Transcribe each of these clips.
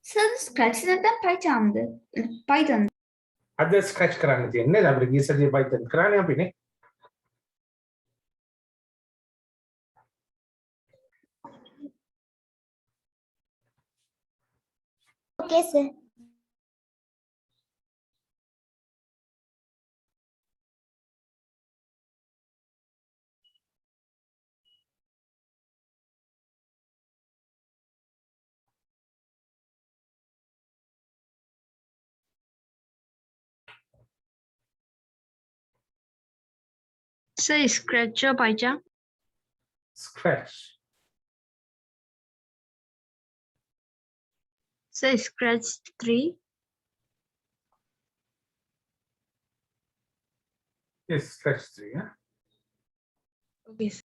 Sir, scratch නැත්නම් Pythonද? Python. අද Scratch කරන්න තියෙන්නේ. අපිට ගිය සතියේ Python කරානේ අපිනේ. Okay, sir. Sir, scratch or Python? Scratch. Sir, scratch 3. Yes, scratch 3. Yeah? Okay, sir.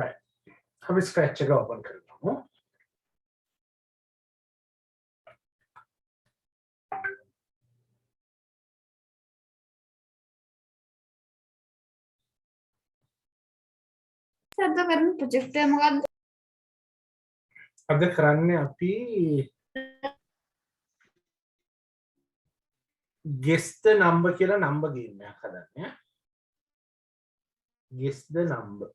Right. අපි scratch එක open කරගමු. Sir, අද කරන project එක මොකක්ද? අද කරන්නේ අපි guess the number කියලා number game එකක් හදන්නේ. Guess the number.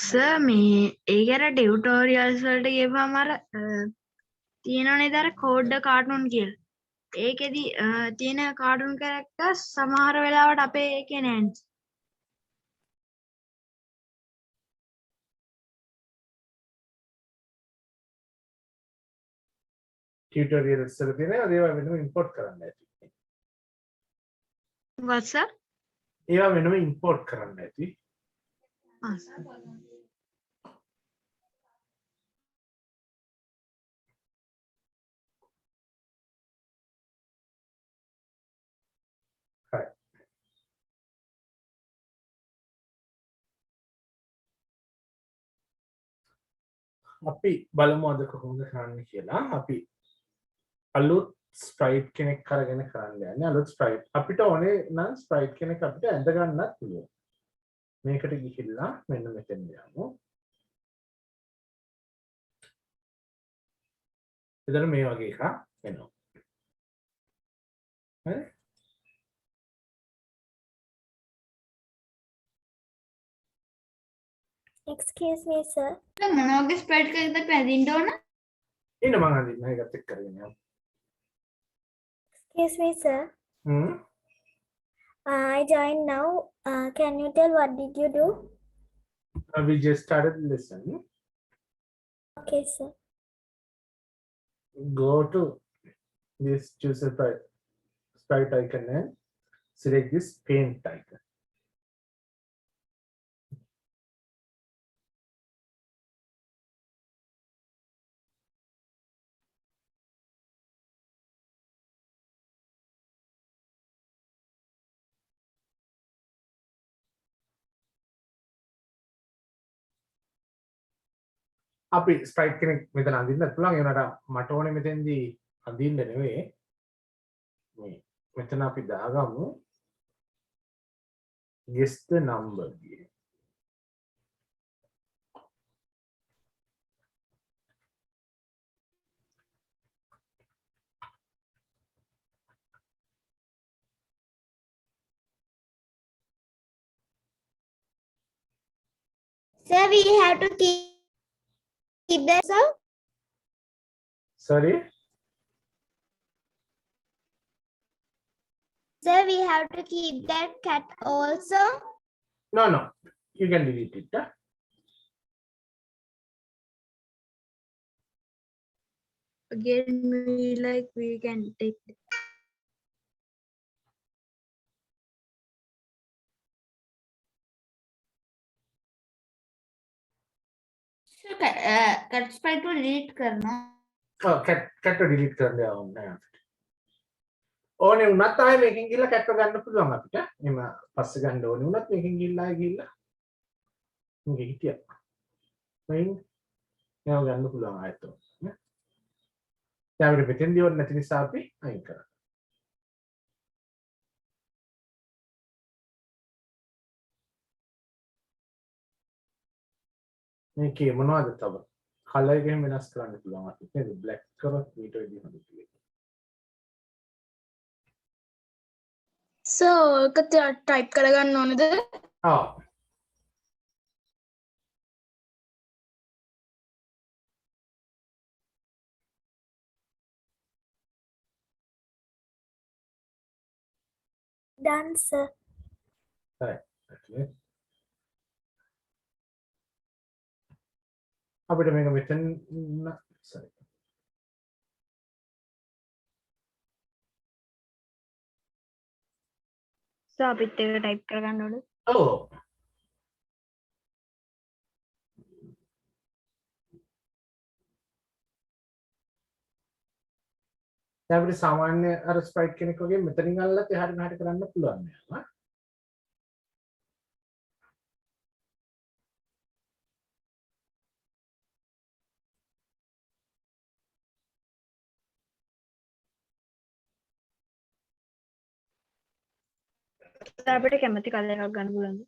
Sir, ඒ ගැන tutorials වලට ගියපුවාම අර තියෙනවනේ ඉතින් code the cartoon කියලා. ඒකෙදි තියෙන cartoon characters සමහර වෙලාවට අපේ එකේ නෑනේ. Tutorials වල තියෙන ඒවා වෙනම import කරන්න ඇති. What, sir? ඒවා වෙනම import කරන්න ඇති. Sir. Right. අපි බලමු අද කොහොමද කරන්න කියලා. අපි අලුත් ස්ප්‍රයිට් කෙනෙක් අරගෙන කරන්න යන්නේ. අලුත් ස්ප්‍රයිට් අපිට ඕනේ නම් ස්ප්‍රයිට් කෙනෙක් අපිට ඇඳ ගන්නත් පුළුවන්. මේකට ගිහිල්ලා මෙන්න මෙතෙන් යමු. එතන මේ වගේ එකක් එනවා. හරි? Excuse me, sir. මොන වගේ ස්ප්‍රෙඩ් එකකද පැදින්න ඕන? ඉන්න මම අදින්න ඒකත් එක්ක කරගෙන යමු. Excuse me, sir. I joined now. Can you tell what did you do? We just started the lesson. Okay, sir. Go to this choose a sprite icon and select this paint icon. අපි Sprite කෙනෙක් මෙතන අඳින්නත් පුළුවන්. ඒ වුණාට මට ඕනේ මෙතෙන්දී අඳින්න නෙවෙයි. මේ මෙතන අපි දාගමු guess the number කියන. Sir, we have to keep that, sir. Sorry? Sir, we have to keep that cat also. No. You can delete it. again we can take So, cut sprite को delete करना. කැට්ට delete කරන්න ඕනේ අපිට. ඕනේ වුණත් ආයේ මේකෙන් ගිහලා කැට්ට ගන්න පුළුවන් අපිට. එහෙම පස්සේ ගන්න ඕනේ වුණත් මේකෙන් ගිහලා ගිහලා මේක හිටියා. මේන් නෑ ගන්න පුළුවන් ආයෙත්. නේ? දැන් අපිට මෙතෙන්දී ඕනේ නැති නිසා අපි අයින් කරා. මේකේ මොනවද තව? කලර් එක වෙනස් කරන්න පුළුවන් අපිට නේද? බ්ලැක් කරොත් ඊට වැඩි හොඳ කියලා. So, ඒක type කරගන්න ඕනද? ආ Done, sir. හරි. okay. අපිට මේක මෙතන sorry. so අපිත් ඒක type කරගන්න ඕනේ ඔව්. දැන් අපිට සාමාන්‍ය අර ස්ප්‍රයිට් කෙනෙක් වගේ මෙතනින් අල්ලලා එහාට මෙහාට කරන්න පුළුවන් නේද? අපිට කැමති කලර් එකක් ගන්න පුළුවන්ද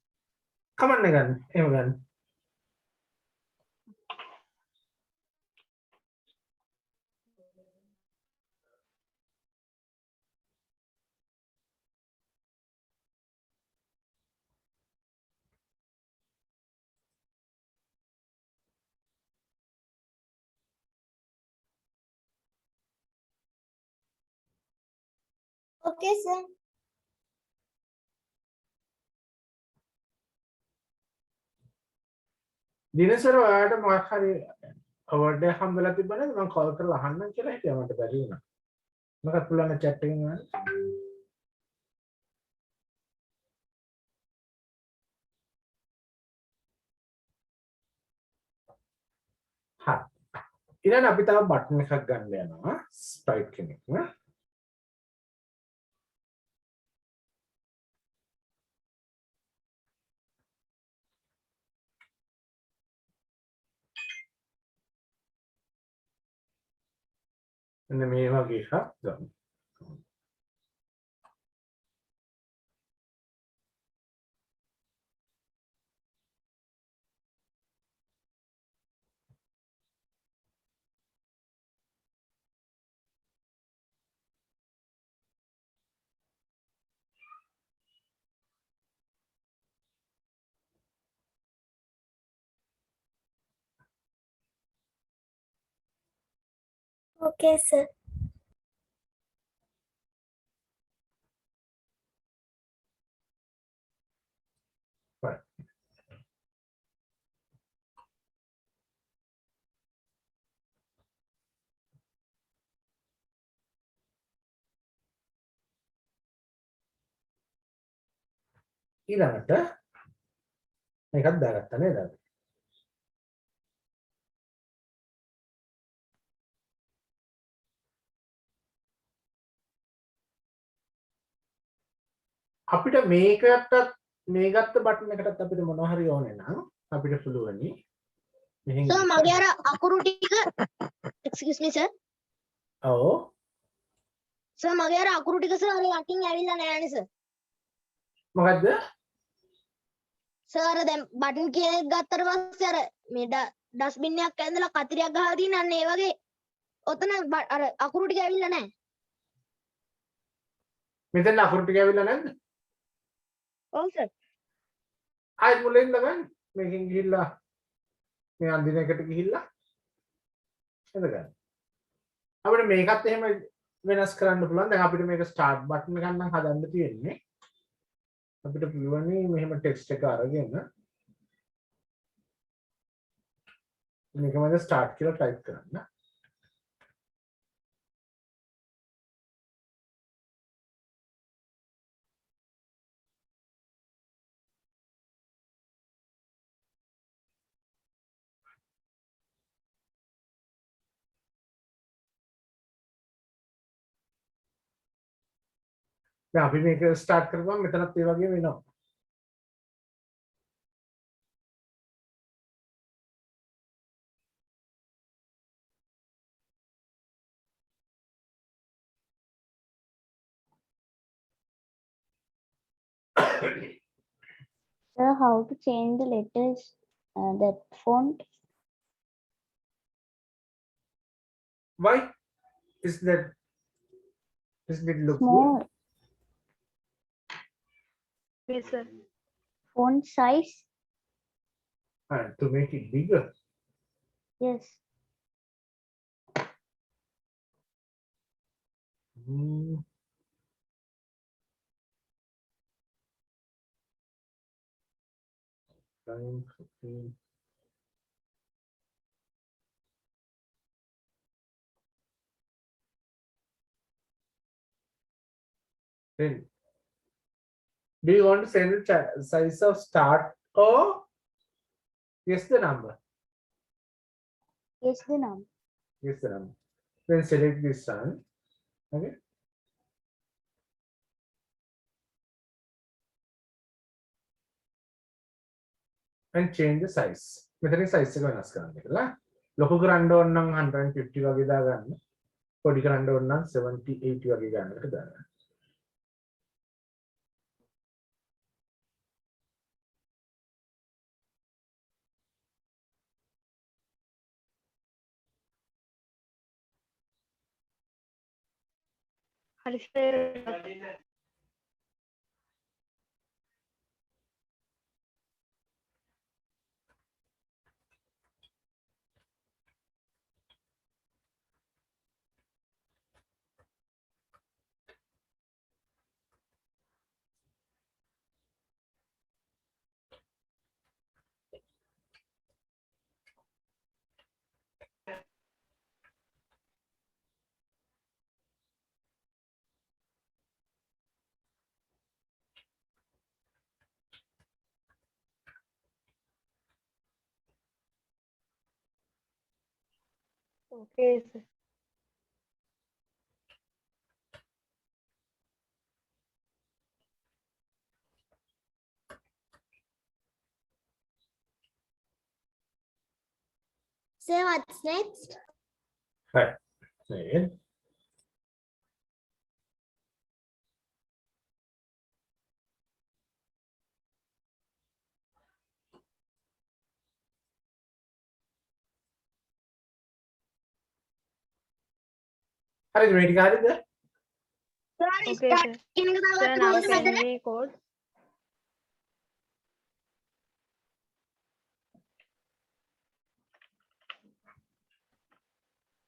කමන්න ගන්න. එහෙම ගන්න. Okay, sir. දිනසර ඔයාලට මොකක් හරි අවර්ඩ් එකක් හම්බෙලා තිබ්බනම් මම කෝල් කරලා අහන්නම් කියලා හිටියා මට බැරි වුණා. මොකක්ද පුළුවන් chat එකෙන් ගන්න? හරි. ඊළඟ අපි තව බටන් එකක් ගන්න යනවා ස්ප්‍රයිට් කෙනෙක් නේ. මෙන්න මේ වගේ එකක් ගන්න. Okay, sir. Right. ඊළඟට මේකත් දාගත්තා නේද? අපිට මේකටත් මේ ගත්ත බටන් එකටත් අපිට මොනවා හරි ඕනේ නම් අපිට පුළුවනි මෙහෙන් So, මගේ අර අකුරු ටික excuse me sir. ඔව් So, මගේ අර අකුරු ටික sir අර යටින් ඇවිල්ලා නැහැ sir. මොකද්ද? Sir අර දැන් බටන් කියන එක ගත්තට පස්සේ අර මේ ඩස්බින් එකක් ඇඳලා කතරියක් ගහලා තියෙන අන්න ඒ වගේ ඔතන අර අකුරු ටික ඇවිල්ලා නැහැ. මෙතන අකුරු ටික ඇවිල්ලා නැද්ද? ඔව් sir. ආයෙත් මුලින්ම ගන්න. මේකෙන් ගිහිල්ලා මේ අන්දින එකට ගිහිල්ලා එතන. අපිට මේකත් එහෙම වෙනස් කරන්න පුළුවන්. දැන් අපිට මේක ස්ටාර්ට් බටන් එකක් නම් හදන්න තියෙන්නේ. අපිට පුළුවන් මෙහෙම ටෙක්ස්ට් එක අරගෙන මේක මම ස්ටාර්ට් කියලා ටයිප් කරන්න. දැන් අපි මේක ස්ටාර්ට් කරපුවම මෙතනත් ඒ වගේ වෙනවා. Sir, how to change the letters, that font? Why? Isn't it look good? Small Yes, sir. font size? And to make it bigger. Yes. Hmm. Time 15. Then, do you want to send the size of start or guess the number? Yes, the number. Guess the number. Then select this one. Okay. And change the size. මෙතන size එක වෙනස් කරන්න කියලා. ලොකු කරන්න ඕන නම් 150 වගේ දාගන්න. පොඩි කරන්න ඕන නම් 70 80 වගේ ගන්නකට දාගන්න. හරි sir. Okay, sir. Sir, what's next? Right. Then හරිද මේ ටික හරිද? Sir, Okay, start sir. කියන එක Sir, දාගත්ත now කොහොමද can මැදට? we code?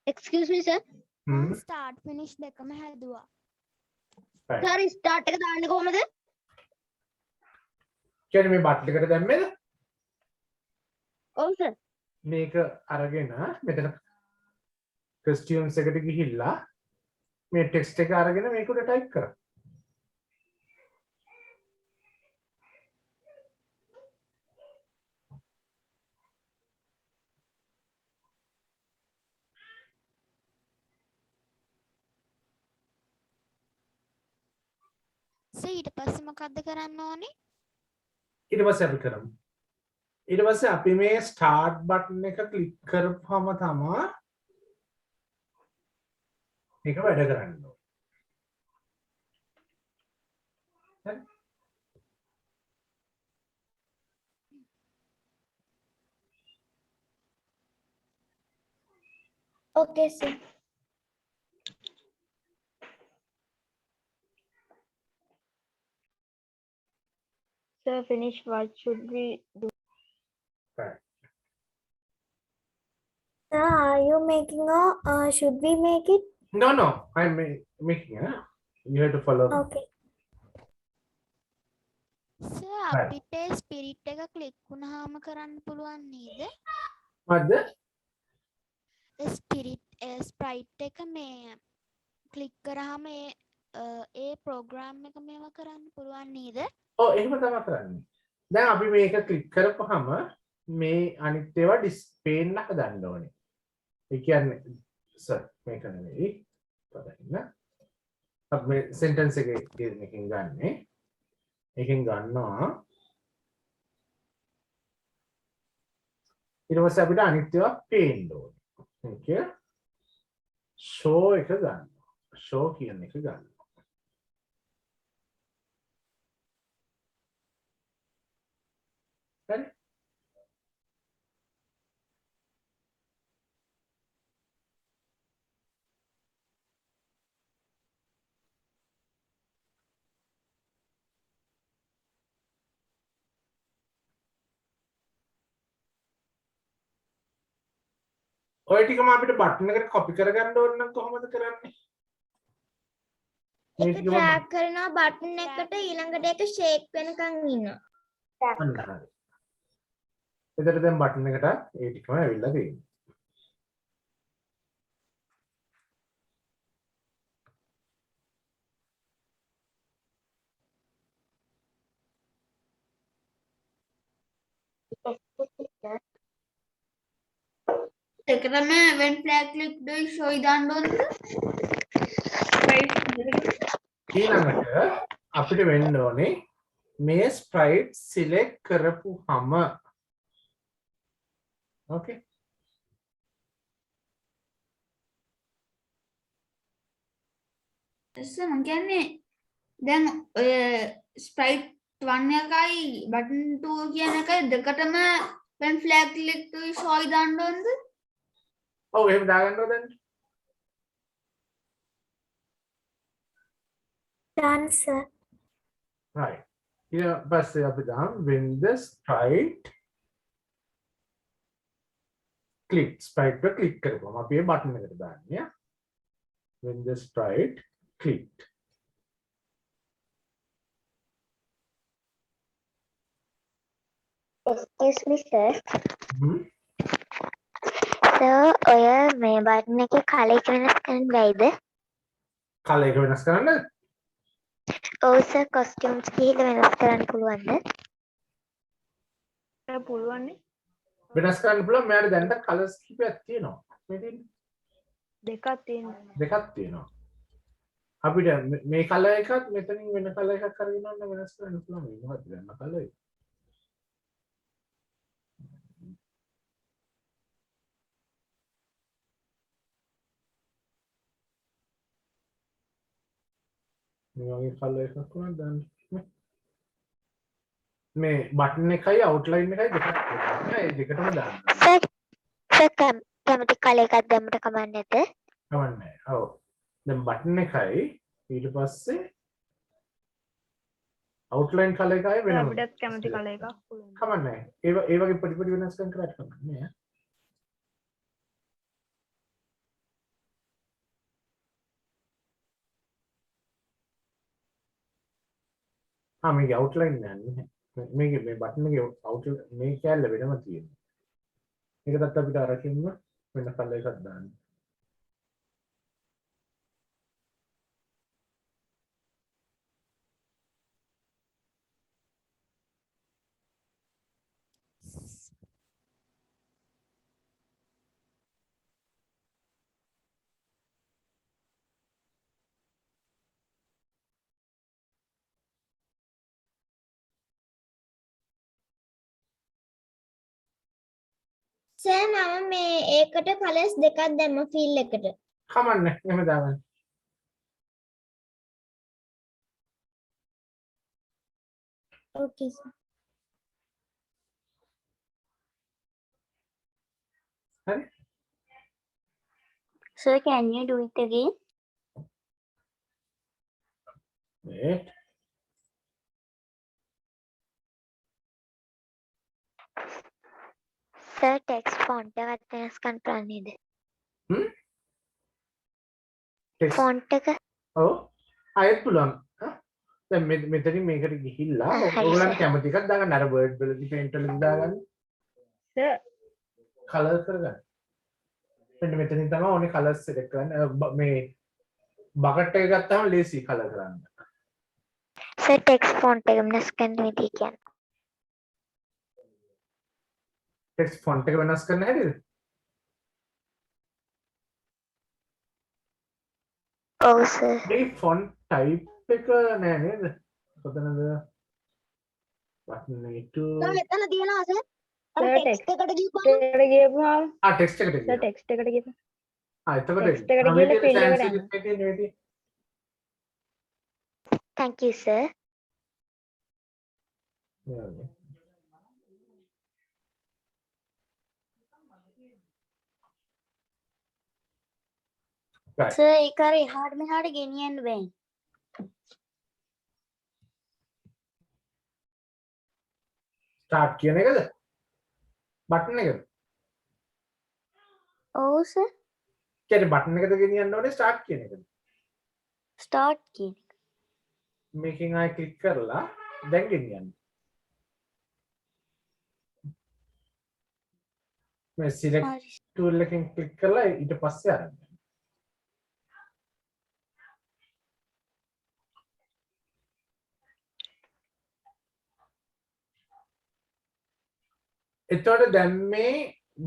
Excuse me, sir. Hmm. Start finish දෙකම හැදුවා. Right. Sir, start එක දාන්නේ කොහොමද? කියන්නේ මේ බටන් එකට දැම්මේද? ඔව් sir. මේක අරගෙන මෙතන costumes එකට ගිහිල්ලා මේ text එක අරගෙන මේක උඩ type කරා. සර් ඊට පස්සේ මොකද්ද කරන්න ඕනේ? ඊට පස්සේ අපි කරමු. ඊට පස්සේ අපි මේ start button එක click කරපුවම තමයි මේක වැඩ කරන්න ඕනේ. හරි? Okay, sir. Sir, finish. What should we do? Right. Sir, are you making a, should we make it? No, I'm making you have to follow. Okay. Sir, Right. අපිට spirit එක click වුණාම කරන්න පුළුවන් නේද? මොකද්ද? spirit sprite එක මේ click කරාම ඒ program එක මේවා කරන්න පුළුවන් නේද? ඔව් එහෙම තමයි කරන්නේ. දැන් අපි මේක ක්ලික් කරපුවාම මේ අනිත් ඒවා ඩිස්ප්ලේ වෙන්න හදන්න ඕනේ. ඒ කියන්නේ සර් මේක නෙවෙයි. බලන්න. අපි මේ sentence එකේ තියෙන එකෙන් ගන්නෙ. එකෙන් ගන්නවා ඊට පස්සේ අපිට අනිත් ඒවා පේන්න ඕනේ. okay show එක ගන්නවා. show කියන එක ගන්නවා. හරි ඔය ටිකම අපිට බටන් එකට කොපි කරගන්න ඕන නම් කොහොමද කරන්නේ? මේ ඒක ටිකම ට්‍රැක් කරනවා බටන් එකට ඊළඟට ඒක ෂේක් වෙනකන් ඉන්නවා. අන්න හරි. එතකොට දැන් බටන් එකට ඒ ටිකම ඇවිල්ලා තියෙනවා. එකටම when flag click do show දාන්න ඕනද? ඊළඟට අපිට වෙන්න ඕනේ මේ ස්ප්‍රයිට් සිලෙක්ට් කරපුවම ඕකේ මම කියන්නේ දැන් ඔය ස්ප්‍රයිට් 1 එකයි බටන් 2 කියන එකයි දෙකටම when flag click do show දාන්න ඕනද? ඔව් එහෙම දාගන්නවා දැන් done sir. right ඊට පස්සේ අපි දාමු when the sprite click sprite එක ක්ලික් කරපුවම අපි මේ බටන් එකට දාන්නේ when the sprite clicked excuse me sir. Hmm sir ඔය මේ බටන් එකේ කලර් එක වෙනස් කරන්න බැයිද? කලර් එක වෙනස් කරන්න ඔව් sir costumes ගිහිල්ලා වෙනස් කරන්න පුළුවන්ද? පුළුවන් නේ. වෙනස් කරන්න පුළුවන් මෙයාට දැන්ට කලර්ස් කිහිපයක් තියෙනවා මේ තියෙන්නේ දෙකක් තියෙනවා. දෙකක් තියෙනවා අපිට මේ කලර් එකත් මෙතනින් වෙන කලර් එකක් අරගෙන යන්න වෙනස් කරන්න පුළුවන් මේ මොකක්ද ගන්න කලර් එක මේ වගේ කලර් එකක් වුණා දාන්න මේ බටන් එකයි අවුට්ලයින් එකයි දෙකක් තියෙනවා ඒ දෙකටම දාන්න sir කැමති කලර් එකක් දැම්මට කමක් නැද්ද? කවන්නේ ඔව් දැන් බටන් එකයි ඊට පස්සේ අවුට්ලයින් කලර් එකයි වෙනම අපිටත් කැමති කලර් එකක් පුළුවන්. කමන්නේ ඒ වගේ පොඩි පොඩි වෙනස්කම් කරලා කමන්නේ මේක අවුට්ලයින් නෑ මේක මේ බටන් එකේ අවුට් මේ කැල්ල වෙනම තියෙනවා ඒකටත් අපිට අරකින්න වෙන කලර් එකක් දාන්න සර් මම මේ ඒකට කලර්ස් දෙකක් දැම්ම ෆීල් එකට. කමන්නේ එහෙම දාගන්න Okay sir. හරි Sir can you do it again? wait Sir text font එකත් වෙනස් කරන්න පුළුවන් නේද? text font එක ඔව් ආයෙත් පුළුවන් දැන් මෙතනින් මේකට ගිහිල්ලා හරි, ඔයගොල්ලන් sir. කැමති එකක් දාගන්න අර වර්ඩ් වලදී පේන්ට් වලදී දාගන්න Sir, කලර් කරගන්න මෙන්න මෙතනින් තමයි ඕනේ කලර්ස් සිලෙක්ට් කරන්න මේ බකට් එක ගත්තාම ලේසි කලර් කරන්න sir text font එක වෙනස් කරන්න විදිය කියන්නේ. ටෙක්ස්ට් ෆොන්ට් එක වෙනස් කරන්න හැටිද ඔව් සර්. මේ ෆොන්ට් ටයිප් එක නෑ නේද? කොතනද? button එක සර් එතන තියෙනවා සර්. අර Sir, ටෙක්ස්ට් එකට ගිහපුවම එකට ගියපුවාම ටෙක්ස්ට් එකට සර් ගියා. ටෙක්ස්ට් එකට ගියපුවා එතකොට text එකට ගිහලා fill එකට යනවා. Thank you sir. Right. Sir ඒක අර එහාට මෙහාට ගෙනියන්න බෑ. ස්ටාර්ට් කියන එකද? බටන් එකද? ඔව් සර්. කියන්නේ බටන් එකද ගෙනියන්න ඕනේ ස්ටාර්ට් කියන එකද? start කියන එක. මේකෙන් ආයෙ ක්ලික් කරලා දැන් ගෙනියන්න. මේ select හරි. tool එකෙන් ක්ලික් කරලා ඊට පස්සේ අරන්. එතකොට දැන් මේ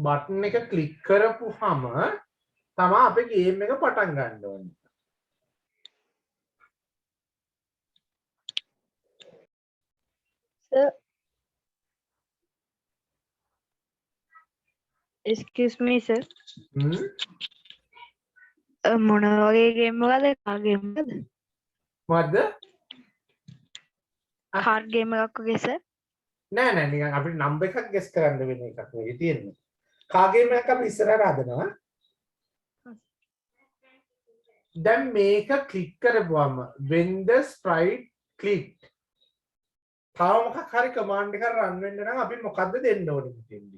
බටන් එක ක්ලික් කරපුවාම තමයි අපේ ගේම් එක පටන් ගන්න ඕනේ. Sir, excuse me sir. හ්ම් මොන වගේ ගේම් එකද? කාර් ගේම් එකද? මොකද්ද? කාර් ගේම් එකක් වගේ sir. නෑ නෑ නිකන් අපිට නම්බර් එකක් ගෙස් කරන්න වෙන එකක් මේකේ තියෙන්නේ. කාගේ මේක අපි ඉස්සරහට හදනවා. දැන් මේක click කරපුවම when the sprite clicked තව මොකක් හරි කමාන්ඩ් එකක් රන් වෙන්න නම් අපි මොකද්ද දෙන්න ඕනේ මෙතෙන්දි?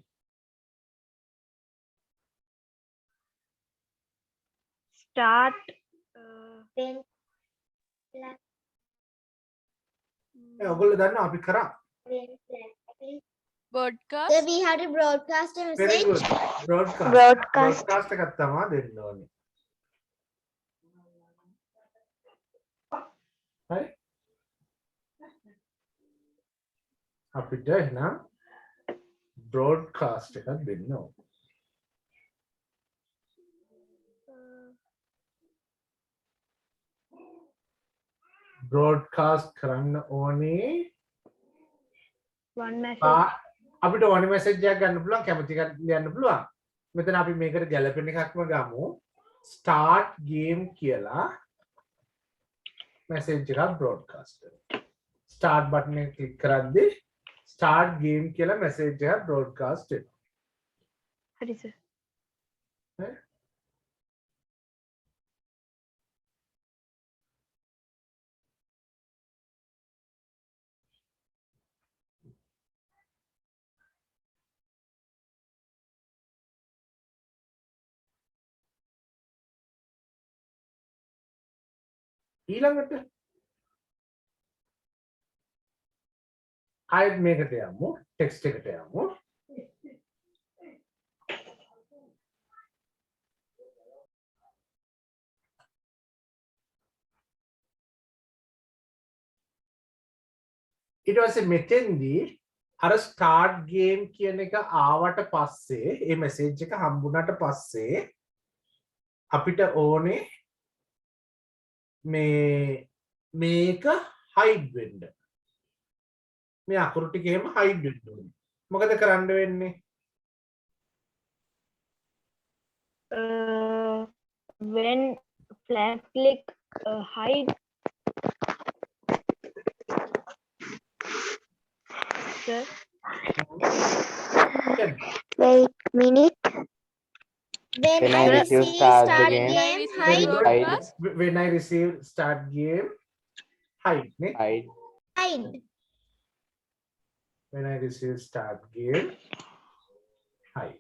Start then ඒ ඔයගොල්ලෝ දන්නවා අපි කරා. broadcast. so we have to broadcast a very message. good. broadcast. Broadcast. broadcast එකක් තමයි දෙන්න ඕනේ. හරි? අපිට එහෙනම් broadcast එකක් දෙන්න ඕනේ. broadcast කරන්න ඕනේ one message. අපිට ඕනේ මැසේජ් එකක් ගන්න පුළුවන් කැමති එකක් ලියන්න පුළුවන්. මෙතන අපි මේකට ගැලපෙන එකක්ම ගමු. start game කියලා මැසේජ් එකක් broadcast කරනවා. start button එක ක්ලික් කරද්දී start game කියලා මැසේජ් එකක් broadcast වෙනවා. හරි sir. හරි? ඊළඟට ආයෙත් මේකට යමු ටෙක්ස්ට් එකට යමු. ඊට පස්සේ මෙතෙන්දී අර ස්ටාර්ට් ගේම් කියන එක ආවට පස්සේ ඒ මැසේජ් එක හම්බුණාට පස්සේ අපිට ඕනේ මේක හයිඩ් වෙන්න. මේ අකුරු ටික එහෙම හයිඩ් වෙන්න ඕනේ. මොකද කරන්න වෙන්නේ? When flag click hide sir. Wait minute. When When I I receive receive start start the game, game, Very hide, good. hide, When I receive start game hide නේ. hide, hide. When I receive start game hide.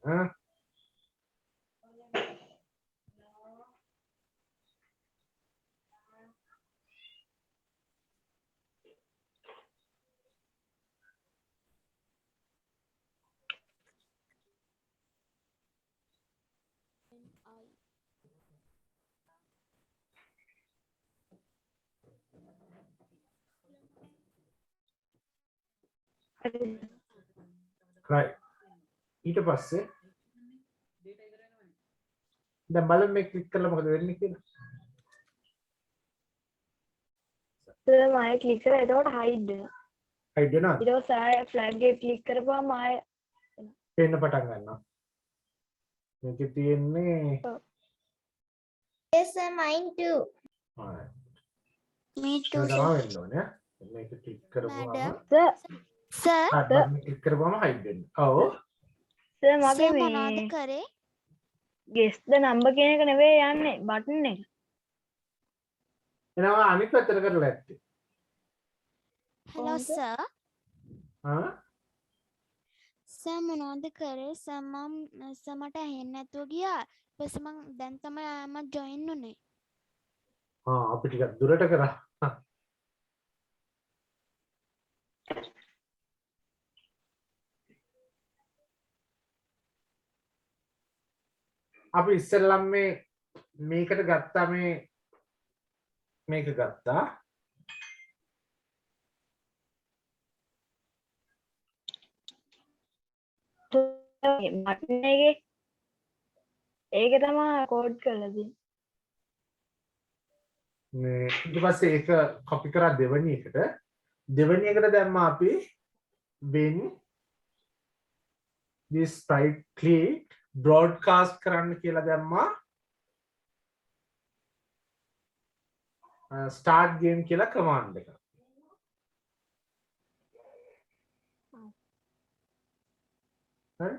Huh? හරි right ඊට පස්සේ දැන් බලන්න මේ click කරලා මොකද වෙන්නේ කියලා සර් මම ක්ලික් කරලා එතකොට හයිඩ් වෙනවා හයිඩ් වෙනවද ඊට පස්සේ ෆ්ලැග් එක ක්ලික් කරපුවාම ආය පේන්න පටන් ගන්නවා මේකේ තියෙන්නේ Yes sir, mine too. alright Me ඒක too, තමයි sir. වෙන්න ඕනේ මේක ක්ලික් කරපුවාම Madam. සර් Sir, හරි බටන් ක්ලික් කරපුවාම හයිඩ් වෙනවා ඔව් සර් මගේ sir මේ මොනවද කරේ? guess the number කියන එක නෙවෙයි යන්නේ බටන් එක එනවා අනිත් පැත්තට කරලා ඇත්තේ Hello, කොහොමද? sir. ආ sir මොනවද කරේ? sir මට ඇහෙන්නේ නැතුව ගියා. ඊට පස්සේ මං දැන් තමයි join උනේ. අපි ටිකක් දුරට කරා අපි ඉස්සෙල්ලම මේකට ගත්තා මේක ගත්තා බටන් එකේ ඒක තමයි කෝඩ් කරලා තියෙන්නේ මේ ඊට පස්සේ ඒක කොපි කරා දෙවෙනි එකට දැම්මා අපි when this sprite click broadcast කරන්න කියලා දැම්මා start game කියලා command එක හරි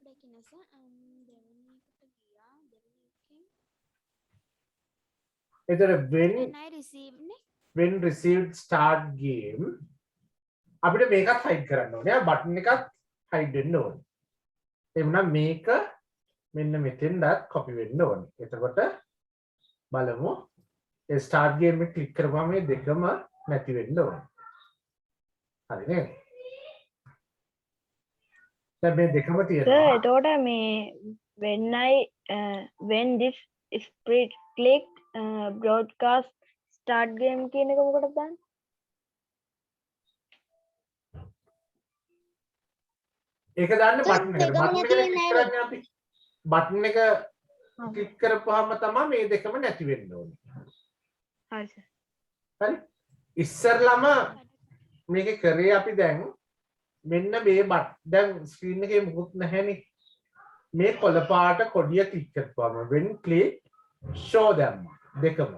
දෙකින sir දෙවෙනි එකට ගියා. දෙවෙනි එකෙන් එතන when when I received නේ. when received start game අපිට මේකත් hide කරන්න ඕනේ. බටන් එකත් hide වෙන්න ඕනේ. ඒ වුණා මේක මෙන්න මෙතෙන්දත් copy වෙන්න ඕනේ. එතකොට බලමු ඒ start game එක click කරපුවම මේ දෙකම නැති වෙන්න ඕනේ. හරි නේද? දැන් මේ දෙකම සර් තියෙනවා. එතකොට මේ when this sprite click broadcast start game කියන එක මොකටද දාන්නේ ඒක දාන්න සර්, බටන් එකට. දෙකම බටන් නැති එක වෙන්නේ click නැහැ කරන්නේ අපි. බටන් එක click කරපුවාම තමයි මේ දෙකම නැති වෙන්න ඕනේ. හරි සර් හරි? ඉස්සරලම මේක කරේ අපි දැන් මෙන්න මේ දැන් ස්ක්‍රීන් එකේ මුකුත් නැහැනේ. මේ කොළ පාට කොඩිය ක්ලික් කරපුවාම when click show දැම්මා. දෙකම.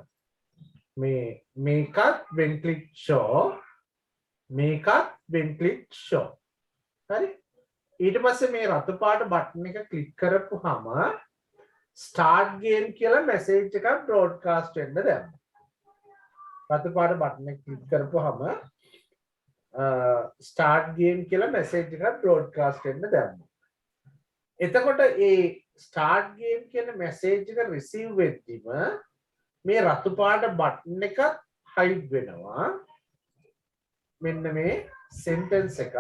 මේකත් when click show මේකත් when click show. හරි? ඊට පස්සේ මේ රතු පාට බටන් එක ක්ලික් කරපුවාම start game කියලා මැසේජ් එකක් බ්‍රෝඩ්කාස්ට් වෙන්න දැම්මා. රතු පාට බටන් එක ක්ලික් කරපුවාම start game කියලා මැසේජ් එකක් බ්‍රෝඩ්කාස්ට් වෙන්න දැම්මා. එතකොට ඒ start game කියන මැසේජ් එක රිසීව් වෙද්දිම මේ රතු පාට බටන් එකත් හයිඩ් වෙනවා. මෙන්න මේ sentence එක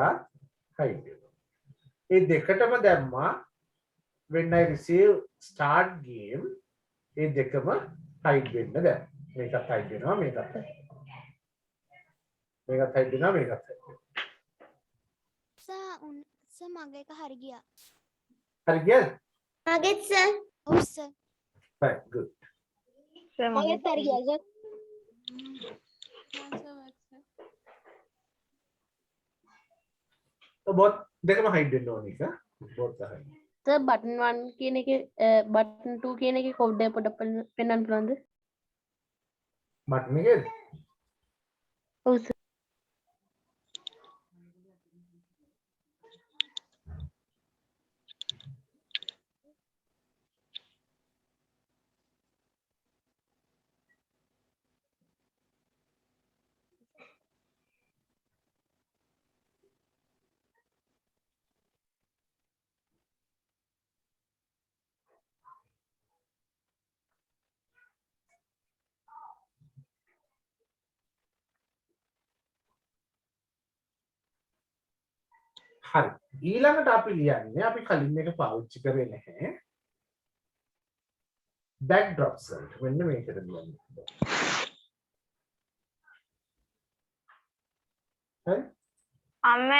හයිඩ් වෙනවා. ඒ දෙකටම දැම්මා when I receive start game ඒ දෙකම hide වෙන්න දැන් මේකත් hide වෙනවා මේකත් hide වෙනවා මේකත් hide වෙනවා මේකත් hide වෙනවා sir මගේ එක හරි ගියා. හරි ගියද මගෙත් සර්. ඔව් sir. right good සර් මගෙත් හරි ගියා සර්. බොත් දෙකම hide වෙන්න ඕනේ එක බොත් hide සර් බටන් 1 කියන එකේ බටන් 2 කියන එකේ කෝඩ් එක පොඩ්ඩක් පෙන්වන්න පුළුවන්ද? බටන් එකේද ඔව් සර්. හරි. ඊළඟට අපි ලියන්නේ අපි කලින් එක පාවිච්චි කරේ නැහැ. backdrops වලට. මෙන්න මේකට ලියන්නේ. හරි? අම්ම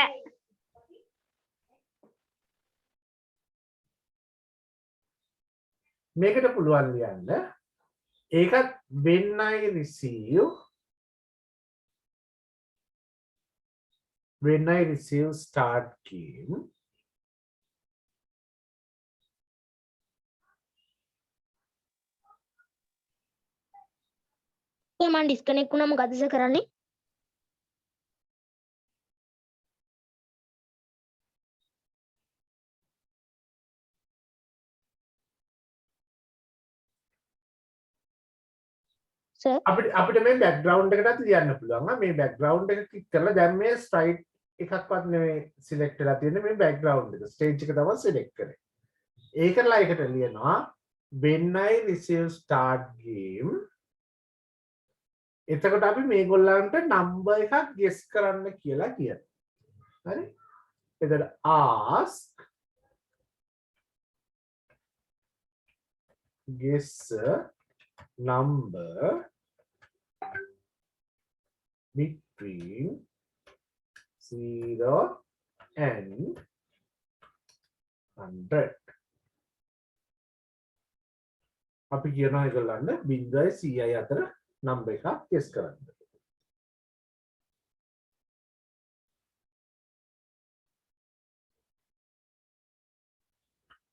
මේකට පුළුවන් ලියන්න. ඒකත් when I receive start game මම ඩිස්කනෙක්ට් වුණාම මොකද කරන්නේ? සර් අපිට මේ background එකටත් ලියන්න පුළුවන්. මේ background එක ක්ලික් කරලා දැන් මේ sprite එකක්වත් නෙමෙයි select වෙලා තියෙන්නේ මේ background එක. stage එක තමයි select කරේ. ඒකලා එකට ලියනවා when I receive start game. එතකොට අපි මේගොල්ලන්ට number එකක් guess කරන්න කියලා කියනවා. හරි? එතකොට ask guess number between 0 and 100. අපි කියනවා ඒගොල්ලන්ට 0යි 100යි අතර නම්බර් එකක් guess කරන්න.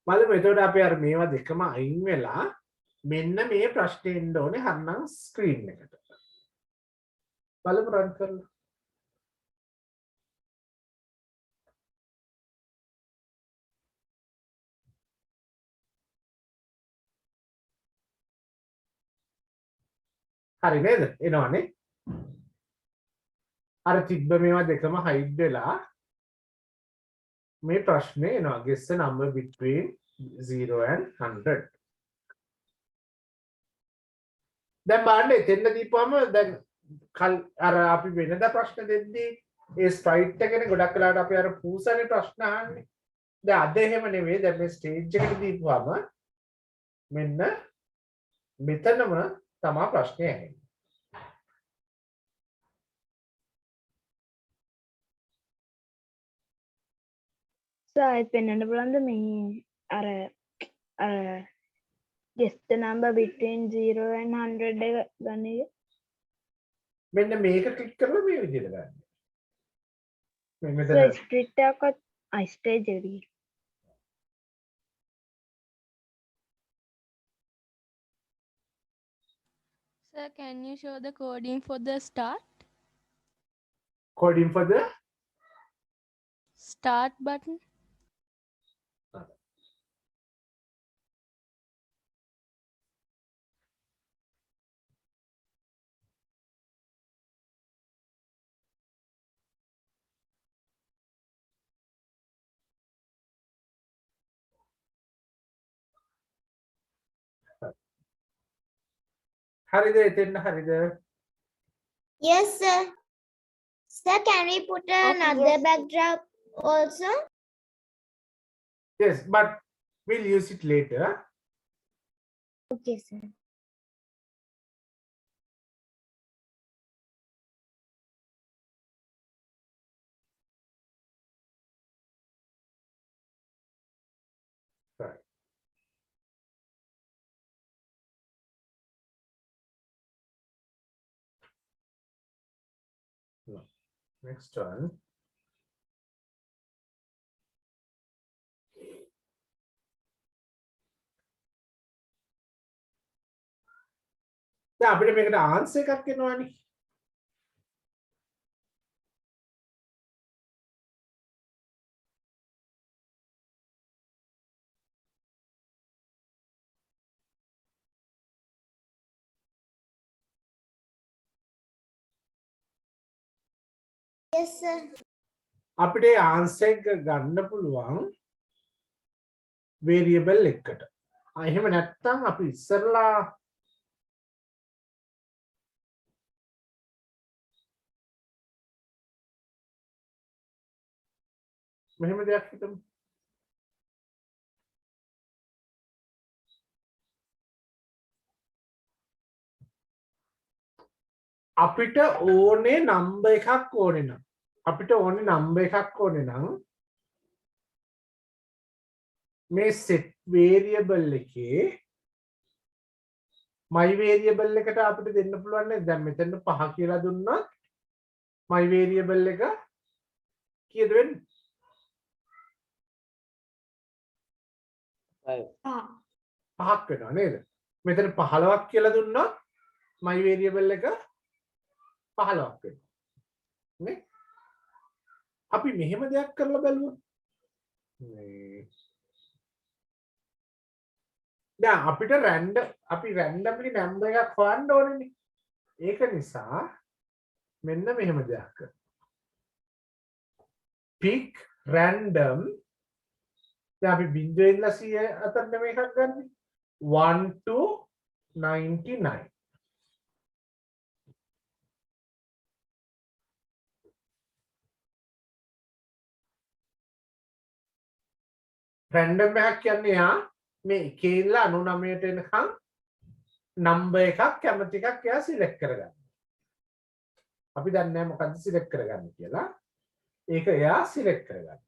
බලමු එතකොට අපි අර මේවා දෙකම අයින් වෙලා මෙන්න මේ ප්‍රශ්නේ එන්න ඕනේ හරිනම් ස්ක්‍රීන් එකට. බලමු රන් කරලා. හරි නේද? එනවනේ. අර තිබ්බ මේවා දෙකම හයිඩ් වෙලා මේ ප්‍රශ්නේ එනවා. guess the number between 0 and 100. දැන් බලන්න එතෙන්ද දීපුවම දැන් අර අපි වෙනදා ප්‍රශ්න දෙද්දී ඒ ස්ප්‍රයිට් එකනේ ගොඩක් වෙලාවට අපි අර පූසනේ ප්‍රශ්න අහන්නේ. දැන් අද එහෙම නෙවෙයි. දැන් මේ ස්ටේජ් එකට දීපුවම මෙන්න මෙතනම තමයි ප්‍රශ්නේ ඇහෙන්නේ. සායත් පෙන්වන්න පුළුවන්ද මේ අර guess the number between 0 and 100 එක ගන්න එක? මෙන්න මේක ක්ලික් කරලා මේ විදිහට ගන්න. මේ මෙතන ස්ප්‍රිට් එකක්වත් stage එකදී. Sir, can you show the coding for the start coding for the button? හරිද එතෙන්ද හරිද? yes sir. Sir, can we put another yes. backdrop also? Yes, but we'll use it later. Okay sir. Right. No. Next one. දැන් අපිට මේකට answer එකක් එනවනේ. Yes sir. අපිට answer එක ගන්න පුළුවන් variable එකකට. එහෙම නැත්නම් අපි ඉස්සරලා මෙහෙම දෙයක් හිතමු. අපිට ඕනේ නම්බර් එකක් ඕනේ නම් මේ set variable එකේ my variable එකට අපිට දෙන්න පුළුවන් නේද? දැන් මෙතන 5 කියලා දුන්නොත් my variable එක කීයද වෙන්නේ? 5ක් වෙනවා නේද? මෙතන 15ක් කියලා දුන්නොත් my variable එක 15ක් වෙනවා. නේ? අපි මෙහෙම දෙයක් කරලා බලමු. දැන් අපිට අපි randomly number එකක් හොයන්න ඕනේනේ. ඒක නිසා මෙන්න මෙහෙම දෙයක් කරනවා. pick random දැන් අපි 0 ඉඳලා 100 අතර නෙමෙයි එකක් ගන්නෙ. 1 to 99. රැන්ඩම් එකක් කියන්නේ යා මේ එකේ ඉඳලා 99ට එනකම් නම්බර් එකක් කැමති එකක් එයා සිලෙක්ට් කරගන්න. අපි දන්නේ නැහැ මොකද්ද සිලෙක්ට් කරගන්න කියලා. ඒක එයා සිලෙක්ට් කරගන්න.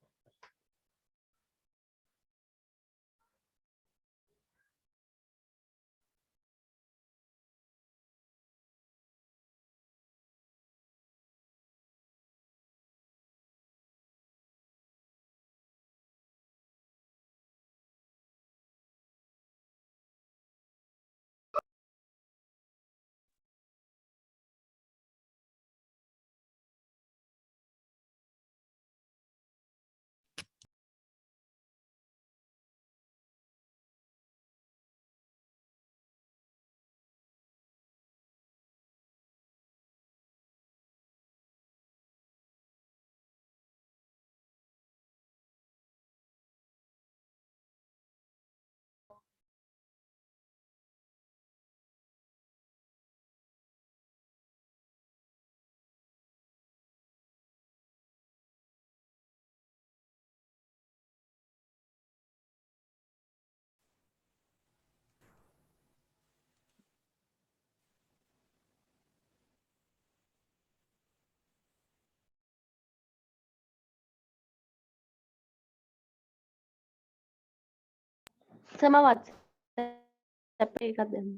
සම WhatsApp එකක් දෙන්න.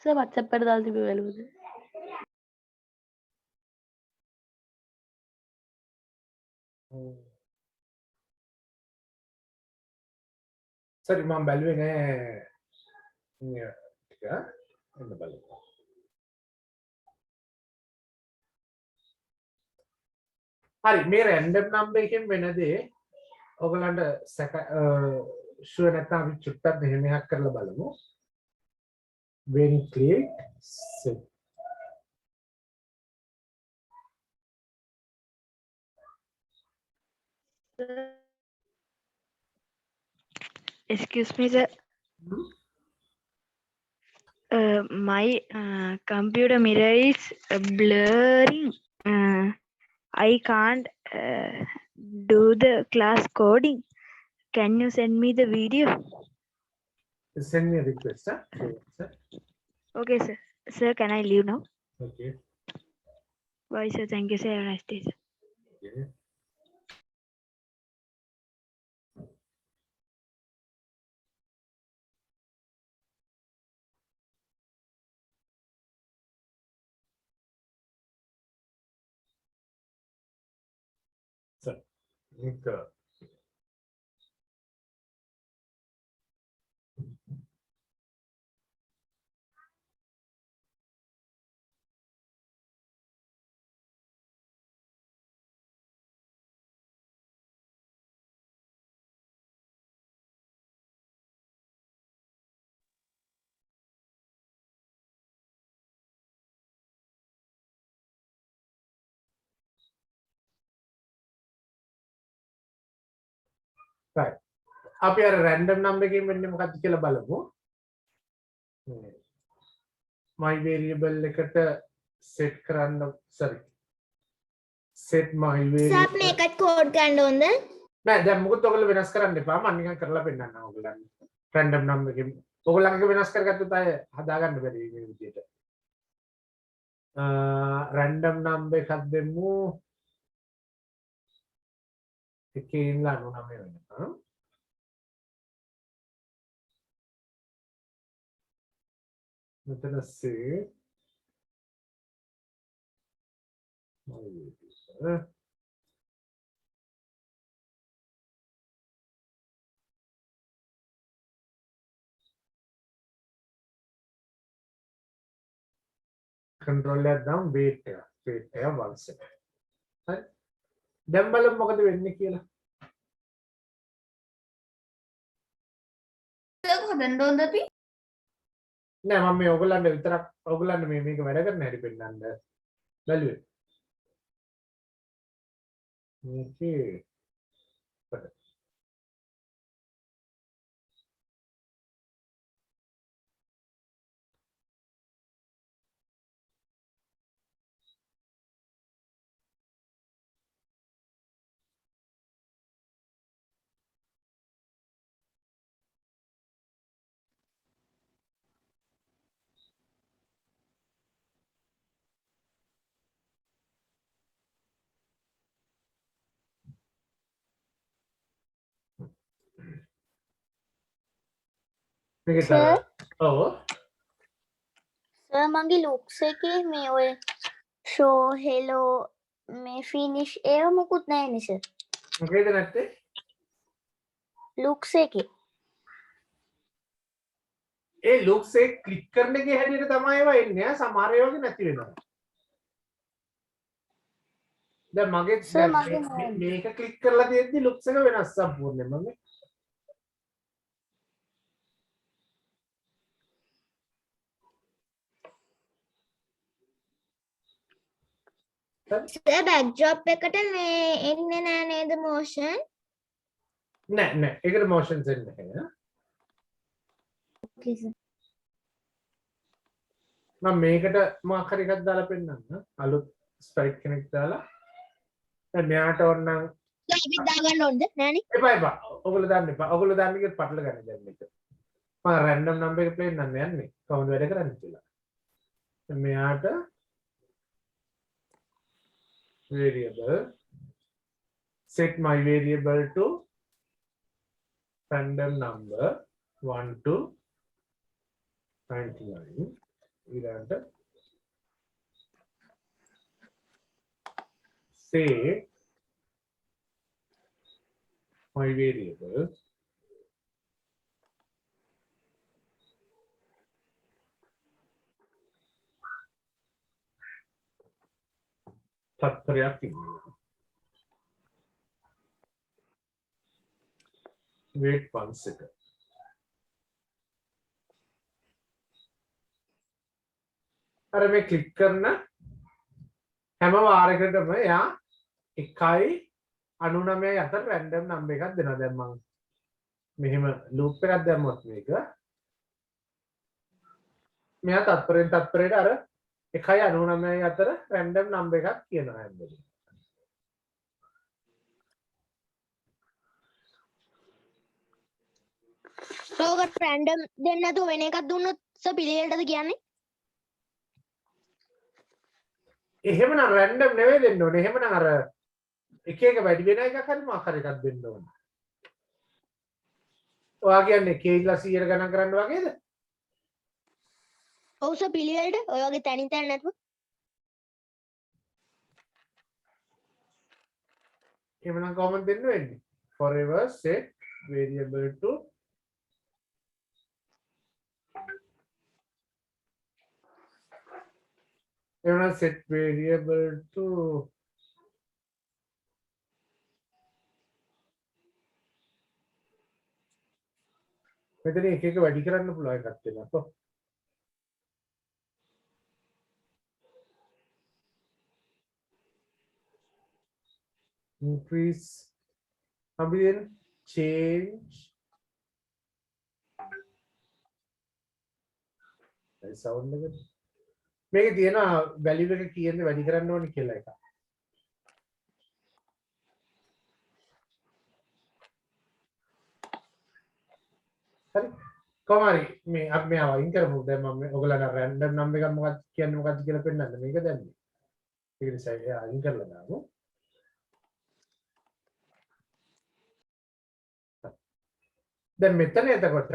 සර් WhatsApp එකට දාලා තිබ්බ වැළුවද? සරි මම බැලුවේ නෑ ටික එන්න බලන්න. හරි මේ රැන්ඩම් නම්බර් එකෙන් වෙන දේ ඔයගලන්ට ෂුවර් නැත්නම් අපි චුට්ටක් මෙහෙම එකක් කරලා බලමු. when click set. Excuse me, sir. My computer mirror is blurring. I can't do the class coding. Can you send me the video? Send me a request. Huh? Sure, Okay, sir. Sir, can I leave now? okay. Bye, sir. Thank you, sir. Have a nice day, sir. Okay. So, right. අපි අර random number එකෙන් වෙන්නේ මොකක්ද කියලා බලමු. my variable එකට set කරන්න sorry. set my variable. Sir මේකත් කෝඩ් ගන්න ඕනද? නෑ දැන් මොකද ඔයගොල්ලෝ වෙනස් කරන්න එපා. මම නිකන් කරලා පෙන්නන්නම් ඔයගොල්ලන්ට. random number එකෙන් ඔයගොල්ලන්ගේ වෙනස් කරගත්තොත් අය හදාගන්න බැරි මේ විදියට. random number එකක් දෙමු. එකේ ඉඳලා 99 වෙනකම්. මෙතන set my variable. control එක දාමු weight එක 1 second. හරි. දැන් බලමු මොකද වෙන්නේ කියලා. හදන්න ඕනද අපි? නෑ මම මේ ඔයගොල්ලන්ට විතරක් ඔයගොල්ලන්ට මේක වැඩ කරන්න හැටි පෙන්නන්න බැලුවේ. මේකේ මේක Sir? ඔව් සර් මගේ ලුක්ස් එකේ මේ ඔය ෂෝ හෙලෝ මේ ෆිනිෂ් ඒව මොකුත් නැහැ නේ සර්. මොකේද නැත්තේ? ලුක්ස් එකේ. ඒ looks එක ක්ලික් කරන එකේ හැටියට තමයි ඒවා එන්නේ. සමහර ඒවා වගේ නැති වෙනවා. දැන් මගේ Sir, මගේ නෑ. මේක ක්ලික් කරලා තියෙද්දි looks එක වෙනස් සම්පූර්ණයෙන්ම මේ. සර් බෑක්ඩ්‍රොප් එකට මේ එන්නේ නෑ නේද මෝෂන්? නෑ ඒකට motions එන්නේ නැහැ. ඕකේ සර්. මම මේකට මොකක් හරි එකක් දාලා පෙන්නන්න. අලුත් ස්ප්‍රයිට් කෙනෙක් දාලා. දැන් මෙයාට ඕනනම් අපි දාගන්න ඕනද? නෑනේ. එපා. ඔයගොල්ලෝ දාන්න එපා. ඔයගොල්ලෝ දාන්න එකත් පටල ගන්න දැන් මේක. මම රැන්ඩම් නම්බර් එක පෙන්නන්න යන්නේ. කොහොමද වැඩ කරන්නේ කියලා. දැන් මෙයාට variable set my variable to random number 1 to 99 ඊළඟට say my variable තත්පරයක් ඉන්නවා. wait 1 second. අර මේ ක්ලික් කරන හැම වාරයකටම යා 1.99 අතර රැන්ඩම් නම්බර් එකක් දෙනවා. දැන් මම මෙහෙම ලූප් එකක් දැම්මොත් මේක මෙයා තත්පරෙන් තත්පරයට අර 1.99 අතර රැන්ඩම් නම්බර් එකක් කියනවා හැන්දේ. ඕක රැන්ඩම් දෙන්න නැතුව වෙන එකක් දුන්නොත් සර් පිළිවෙලටද කියන්නේ? එහෙමනම් රැන්ඩම් නෙවෙයි දෙන්න ඕනේ. එහෙමනම් අර එක එක වැඩි වෙන එකක් හරි මොකක් හරි එකක් දෙන්න ඕනේ. ඔයා කියන්නේ k ඉඳලා 100 ගණන් කරන්න වගේද? ඔව් සර් පිළිවෙලට ඔය වගේ තැනින් තැන නැතුව. එහෙමනම් කොහොමද දෙන්න වෙන්නේ? forever set variable to එහෙමනම් set variable to මෙතන එක එක වැඩි කරන්න පුළුවන් එකක් තියෙනවා කො increase අපි then change ඒ sound එක මේකේ තියෙන value එක කීයද වැඩි කරන්න ඕනේ කියලා එකක් හරි කොහමරි මේ අපි මේව අයින් කරමු දැන් මම ඔයගොල්ලන්ට රැන්ඩම් නම්බර් එකක් මොකක්ද කියන්නේ මොකක්ද කියලා පෙන්නන්න මේක දැම්මේ ඒක නිසා ඒක අයින් කරලා දාමු දැන් මෙතන එතකොට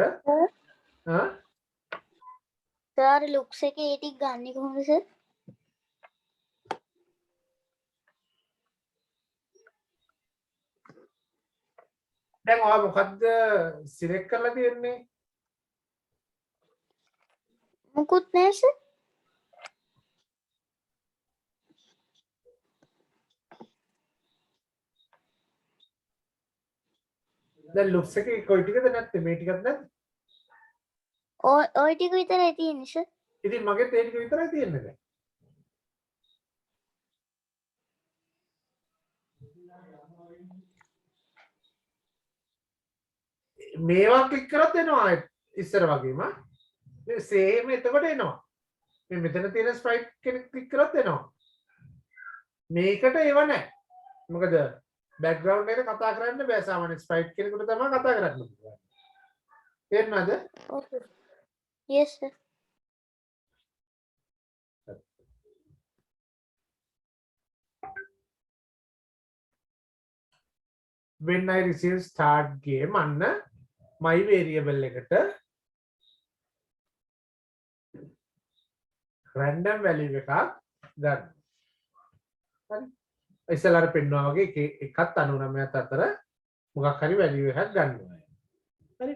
සර් ලුක්ස් එකේ ඒ ටික ගන්න කොහොමද සර්? දැන් ඔයා මොකද්ද සිලෙක්ට් කරලා තියෙන්නේ මුකුත් නෑ සර්. දැන් ලුක්ස් එකේ කොයි ටිකද නැත්තේ මේ ටිකද නැද්ද ඔය ටික විතරයි තියෙන්නේ සර්. ඉතින් මගේ තේ ටික විතරයි තියෙන්නේ දැන් මේවා ක්ලික් කරොත් එනවා ඉස්සර වගේම මේ සේම එතකොට එනවා මේ මෙතන තියෙන ස්ප්‍රයිට් කෙනෙක් ක්ලික් කරොත් එනවා මේකට ඒව නැහැ මොකද බෑග්ග්‍රවුන්ඩ් එකට කතා කරන්න බෑ සාමාන්‍ය ස්ප්‍රයිට් කෙනෙකුට තමයි කතා කරන්න පුළුවන් තේරුණාද Okay. Yes sir. when I receive start game අන්න my variable එකට random value එකක් ගන්න. හරි. ඉස්සෙල්ලා අර පෙන්නවා වගේ එකත් 99ත් අතර මොකක් හරි value එකක් ගන්නවා. හරි.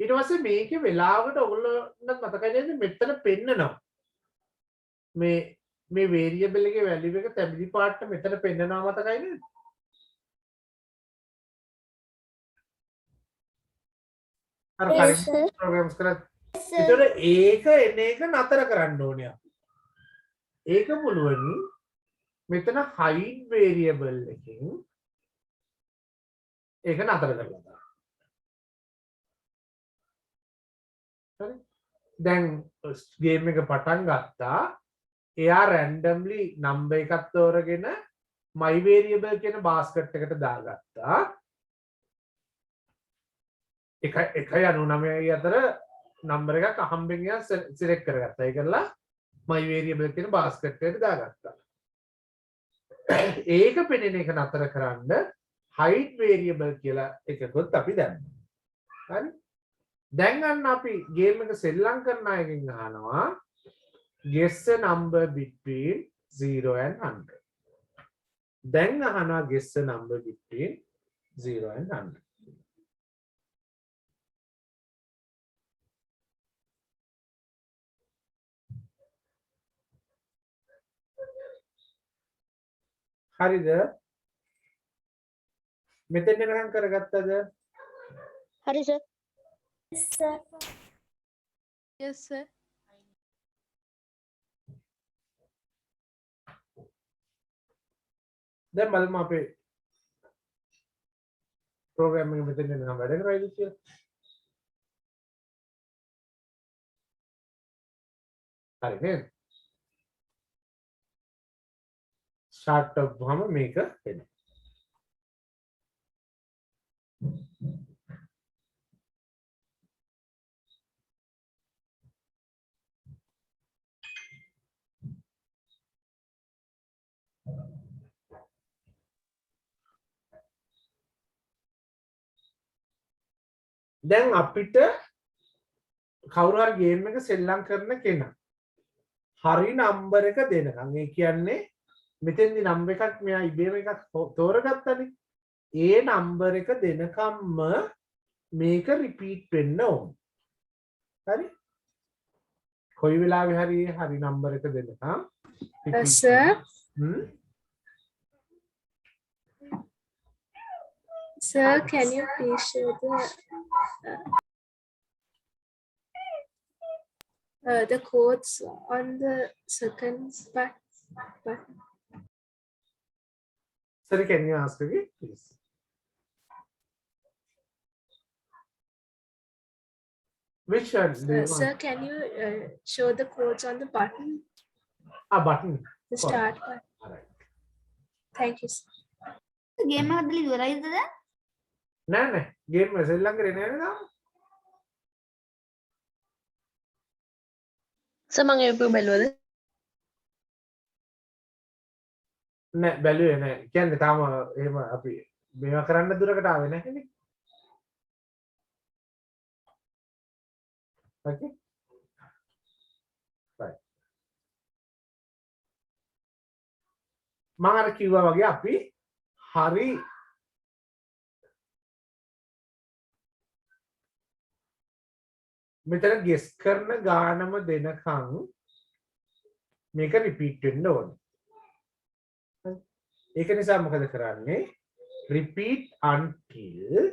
ඊට පස්සේ මේකේ වෙලාවකට ඔයගොල්ලන්ට මතකයි නේද මෙතන පෙන්නනවා. මේ variable එකේ value එක තැඹිලි පාට මෙතන පෙන්නනවා මතකයි නේද? අර Yes, sir. කලින් programs කරත් ඒතර ඒක එන එක නතර කරන්න ඕනේ අපි. ඒක පුළුවන් මෙතන hide variable එකකින් ඒක නතර කරලා දාන්න. හරි. දැන් ගේම් එක පටන් ගත්තා. එයා randomly number එකක් තෝරගෙන my variable කියන basket එකට දාගත්තා. 1.99 අතර නම්බර් එකක් අහම්බෙන් එයා සිලෙක්ට් කරගත්තා. ඒකලා my variable කියන basket එකට දාගත්තා. ඒක පෙනෙන එක නතර කරන්න hide variable කියලා එකකුත් අපි දැම්මා. හරි? දැන් අන්න අපි ගේම් එක සෙල්ලම් කරන අයගෙන් අහනවා guess a number between 0 and 100. දැන් අහනවා guess a number between 0 and 100. හරිද? මෙතෙන් එනකම් කරගත්තද? හරි සර්. Yes, sir. දැන් බලමු අපේ ප්‍රෝග්‍රෑම් එක මෙතන නම් වැඩ කරයිද කියලා. හරි නේද? ස්ටාර්ට් කරපුවාම මේක එනවා. දැන් අපිට කවුරු හරි ගේම් එක සෙල්ලම් කරන කෙනා හරි නම්බර එක දෙනකම් ඒ කියන්නේ මෙතෙන්දි නම්බර එකක් මෙයා ඉබේම එකක් තෝරගත්තනේ ඒ නම්බර එක දෙනකම්ම මේක රිපීට් වෙන්න ඕන හරි කොයි වෙලාවෙ හරි හරි නම්බර එක දෙනකම් Sir, sir, can you please show the codes on the seconds button? Sir, can you ask again, please? Which one? Do you Sir, want? can you show the codes on the button, A button. the start button? All right. Thank you, sir. ගේම හදලා ඉවරයිද දැන්? නෑ game එක සෙල්ලම් කරේ නෑනේ තාම. Sir මම YouTube බැලුවද? නෑ බැලුවේ නෑ. කියන්නේ තාම එහෙම අපි මේවා කරන්න දුරකට ආවේ නැහැනේ. Okay. Right. මම අර කිව්වා වගේ අපි හරි මෙතන ගෙස් කරන ගානම දෙනකන් මේක රිපීට් වෙන්න ඕනේ. ඒක නිසා මොකද කරන්නේ? repeat until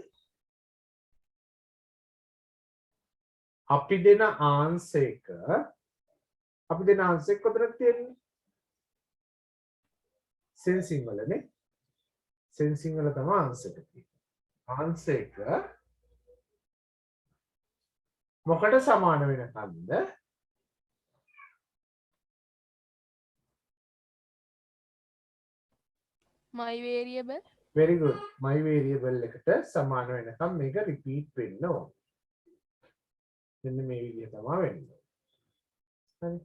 අපි දෙන answer එක කොතනද තියෙන්නේ? sensing වලනේ. sensing වල තමයි answer එක තියෙන්නේ. answer එක මොකට සමාන වෙනකන්ද? My variable. very good. my variable එකට සමාන වෙනකම් මේක repeat වෙන්න ඕන. මෙන්න මේ විදිහ තමයි වෙන්නේ. හරි.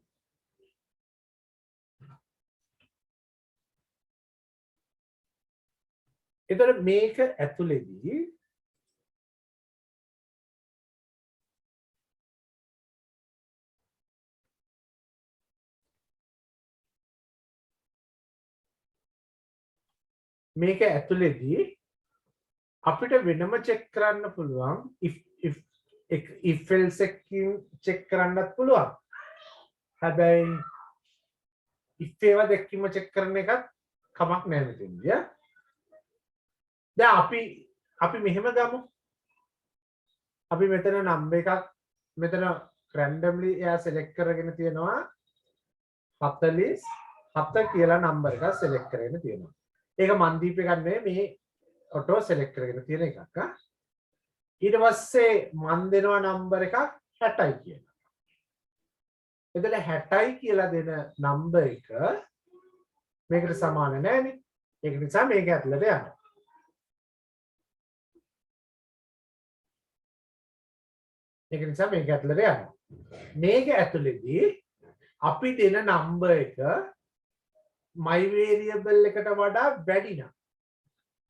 එතකොට මේක ඇතුලේදී මේක ඇතුලේදී අපිට වෙනම චෙක් කරන්න පුළුවන් if else එකකින් චෙක් කරන්නත් පුළුවන්. හැබැයි if ඒවා දෙකකින්ම චෙක් කරන එකත් කමක් නැහැ මෙතනදී. දැන් අපි මෙහෙම ගමු. අපි මෙතන නම්බර් එකක් මෙතන randomly එයා select කරගෙන තියෙනවා 47 කියලා නම්බර් එකක් select කරගෙන තියෙනවා. ඒක මන් දීප එකක් නෙවෙයි මේ ඔටෝ select කරගෙන තියෙන එකක්. ඊට පස්සේ මන් දෙනවා නම්බර් එකක් 60යි කියලා. එතන 60යි කියලා දෙන නම්බර් එක මේකට සමාන නෑනේ. ඒක නිසා මේක ඇතුළට යනවා. ඒක නිසා මේක ඇතුළට යනවා. මේක ඇතුළේදී අපි දෙන නම්බර් එක my variable එකට වඩා වැඩි නම්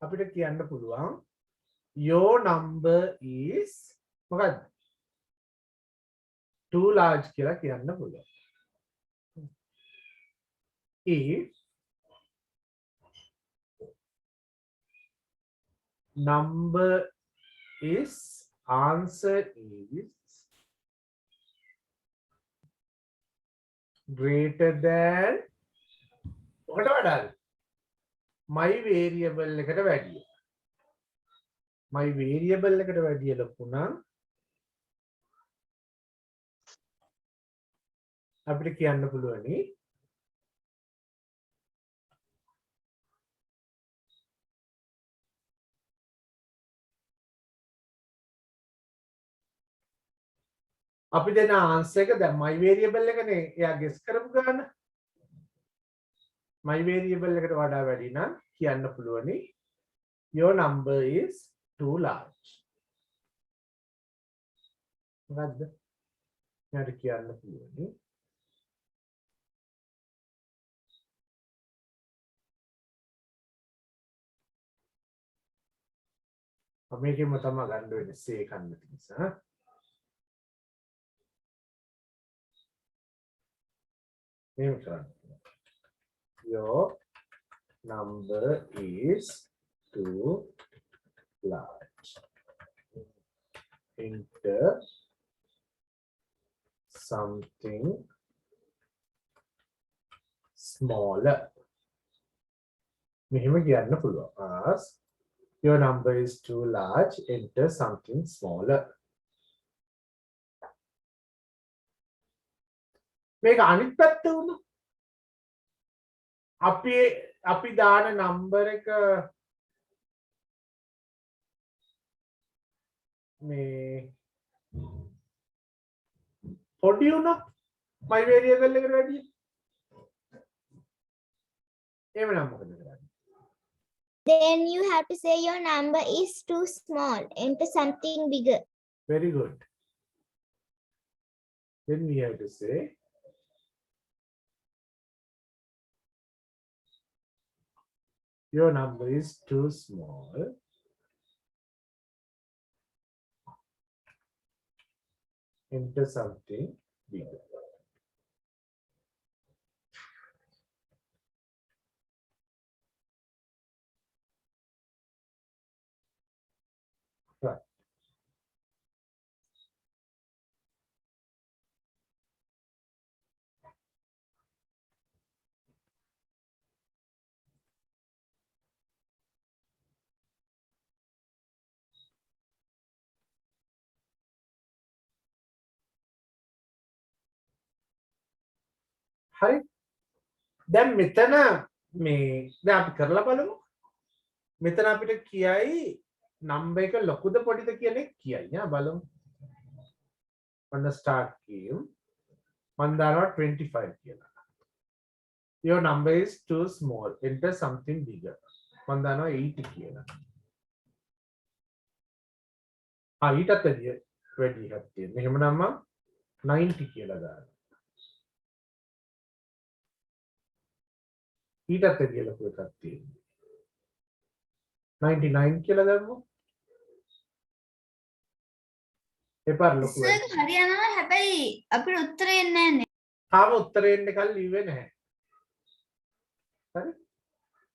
අපිට කියන්න පුළුවන් your number is මොකක්ද? too large කියලා කියන්න පුළුවන්. if number is answer is greater than මොකට වඩාද? my variable එකට වැඩිය. my variable එකට වැඩිය ලොකු නම් අපිට කියන්න පුළුවනි අපි දෙන ආන්සර් එක දැන් my variable එකනේ එයා ගෙස් කරපු ගන්න my variable එකට වඩා වැඩි නම් කියන්න පුළුවනි your number is too large මොකද්ද යාට කියන්න පුළුවනි මේකෙම තමයි ගන්න වෙන්නේ සේ කන්න නිසා මේක කරන්න your number is too large enter something smaller මෙහෙම කියන්න පුළුවන් as your number is too large enter something smaller මේක අනිත් පැත්ත වුණා අපි දාන නම්බර් එක මේ පොඩි වුණා my variable එකට වැඩිය එහෙම නම් මොකද කරන්නේ Then you have to say your number is too small. Enter something bigger. very good then we have to say your number is too small enter something bigger right හරි දැන් මෙතන මේ දැන් අපි කරලා බලමු මෙතන අපිට කියයි නම්බර් එක ලොකුද පොඩිද කියන එක කියයි යා බලමු on the start game මම දානවා 25 කියලා your number is too small enter something bigger මම දානවා 80 කියලා ඊටත් වැඩි එකක් තියෙනවා එහෙමනම් මම 90 කියලා දානවා ඊටත් වැඩි ලොකු එකක් තියෙනවා 99 කියලා දාමු එපාර ලොකු හරියනවා හැබැයි අපිට උත්තරේ එන්නේ නැහැ තාම උත්තරේ එන්නේ කල් ලිව්වේ නැහැ හරි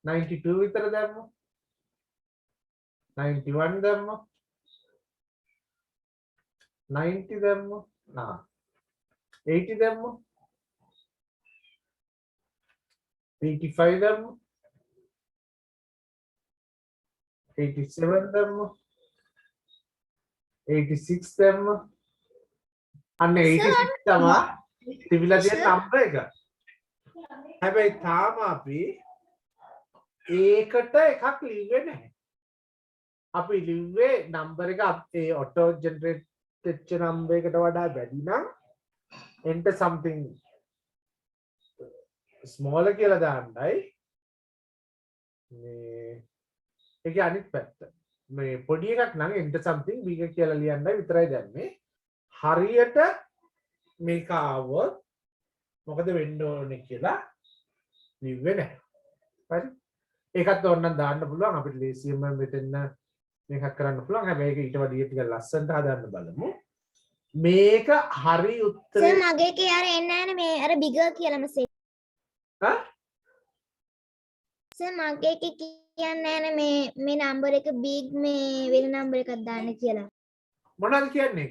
92 විතර දාමු 91 දාමු 90 දාමු 80 දාමු 85 දාමු 87 දාමු 86 දාමු අන්න 86 තමයි තිබිලා තියෙන නම්බර් එක හැබැයි තාම අපි ඒකට එකක් ලිව්වේ නැහැ අපි ලිව්වේ නම්බර් එක ඒ ඔටෝ ජෙනරේට් වෙච්ච නම්බර් එකට වඩා වැඩි නම් enter something smaller කියලා දාන්නයි මේ ඒකේ අනිත් පැත්ත මේ පොඩි එකක් නම් enter something bigger කියලා ලියන්නයි විතරයි දැම්මේ හරියට මේක ආවොත් මොකද වෙන්න ඕනේ කියලා ලිව්වේ නැහැ හරි ඒකත් ඕනනම් දාන්න පුළුවන් අපිට ලේසියෙන්ම මෙතන මේකක් කරන්න පුළුවන් හැබැයි ඒක ඊට වඩා ටිකක් ලස්සනට හදන්න බලමු මේක හරි උත්තරේ සර් මගේ කේ අර එන්නේ නැහැ මේ අර bigger කියලාම say. හා සර් මගේ කේ කියන්නේ නැහැ මේ නම්බර් එක big මේ වෙන නම්බර් එකක් දාන්න කියලා. මොනවද කියන්නේ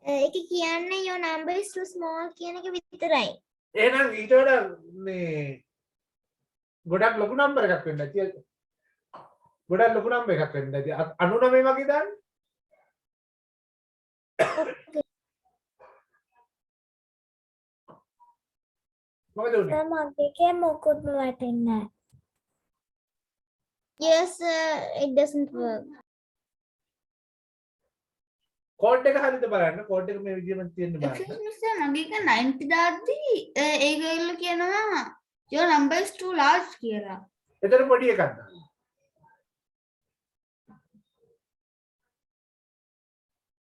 ඒක කියන්නේ your number is too small කියන එක විතරයි. එහෙනම් ඊට වඩා මේ ගොඩක් ලොකු නම්බර් එකක් වෙන්න ඇති ගොඩක් ලොකු නම් එකක් වෙන්න ඇති 99 වගේ දාන්න මොකද උනේ මගේ මොකුත්ම වැටෙන්නේ නැහැ. Yes, it doesn't work. Code එක හරියද බලන්න කෝඩ් එක මේ විදිහම තියෙන්න බලන්න Excuse me sir, මගේ එක 90 දාද්දි ඒගොල්ලෝ කියනවා your number is too large කියලා. එතන පොඩි එකක් දාන්න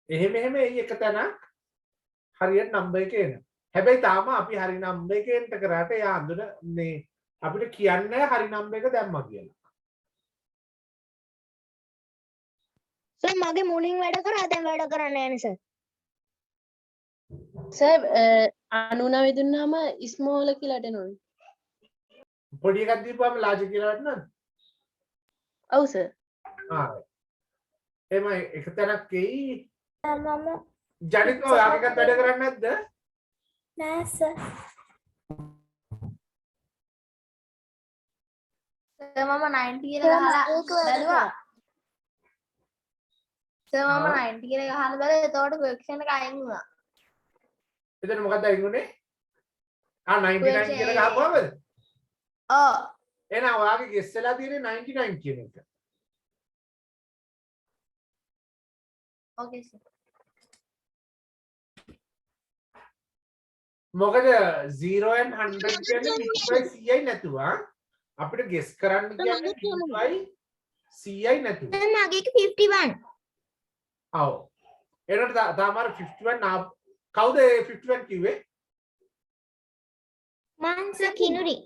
එහෙම එයි එක තැනක් හරියට නම්බර් එක එන හැබැයි තාම අපි හරි නම්බර් එක එන්ටර් කරාට එයා අඳුන මේ අපිට කියන්නේ හරි නම්බර් එක දැම්මා කියලා සර් මගේ මුලින් වැඩ කරා දැන් වැඩ කරන්නේ නැහැ සර්. සර් 99 දුන්නාම ස්මෝල් කියලාට එනවනේ. පොඩි එකක් දීපුවාම ලාජ් කියලා වටනද ඔව් සර්. එම එක තැනක් එයි මම ජනිත් ඔයාගේ එකත් වැඩ කරන්නේ නැද්ද නෑ සර්. සර් මම 90 කියලා ගහලා බැලුවා. සර් මම 90 කියලා ගහලා බැලුවා එතකොට ක්වෙස්චන් එක අයින් වුණා. එතන මොකක්ද අයින් උනේ 99 කියලා ගහපුවමද ඔව්. එහෙනම් ඔයාගේ ගෙස් වෙලා තියෙන්නේ 99 කියන එක ඕකේ සර්. මොකද 0 and 100 කියන්නේ 20යි 100යි නැතුව අපිට ගෙස් කරන්න කියන්නේ 20යි 100යි නැතුව මගේ එක 51. ඔව් එනකොට තාම අර 51 කවුද 51 කිව්වේ මං සර් කිනුරි.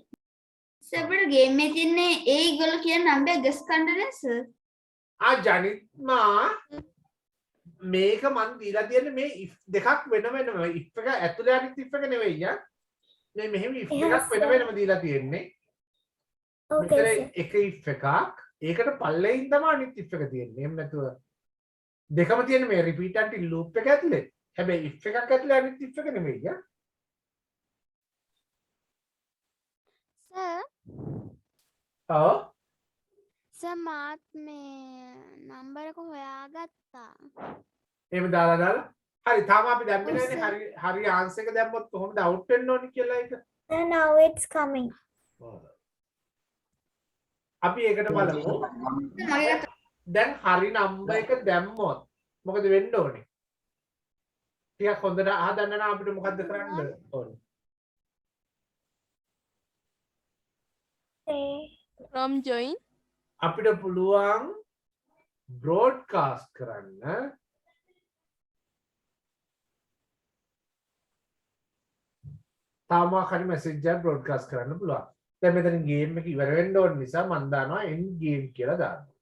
සර් අපිට ගේම් එකේ තියන්නේ ඒගොල්ලෝ කියන නම්බර් ගෙස් කරන්න නේ සර්. ජනිත් මා මේක මන් දීලා තියෙන්නේ මේ if දෙකක් වෙන වෙනම if එක ඇතුලේ අනිත් if එක නෙවෙයි මේ මෙහෙම if දෙකක් වෙන වෙනම දීලා තියෙන්නේ ඕකේ මෙතන සර්. එක if එකක් ඒකට පල්ලෙයින් තමයි අනිත් if එක තියෙන්නේ එහෙම නැතුව දෙකම තියෙන්නේ මේ repeat and loop එක ඇතුලේ හැබැයි if එකක් ඇතුලේ අනිත් if එක නෙවෙයි සර් ඔව් සර් මාත් මේ නම්බර එක හොයාගත්තා. එහෙම දාලා හරි තාම අපි දැම්මේ නැහැනේ හරි ආන්සර් එක දැම්මොත් කොහොමද අවුට් වෙන්න ඕනි කියලා ඒක Now it's coming. අපි ඒකට බලමු දැන් හරි නම්බර් එක දැම්මොත් මොකද වෙන්න ඕනේ ටිකක් හොඳට අහගන්න නම් අපිට මොකද්ද කරන්න ඕනේ From join. අපිට පුළුවන් බ්‍රෝඩ්කාස්ට් කරන්න තාම හරි මැසේජ් එකක් බ්‍රෝඩ්කාස්ට් කරන්න පුළුවන් දැන් මෙතන ගේම් එක ඉවර වෙන්න ඕන නිසා මම දානවා end game කියලා දානවා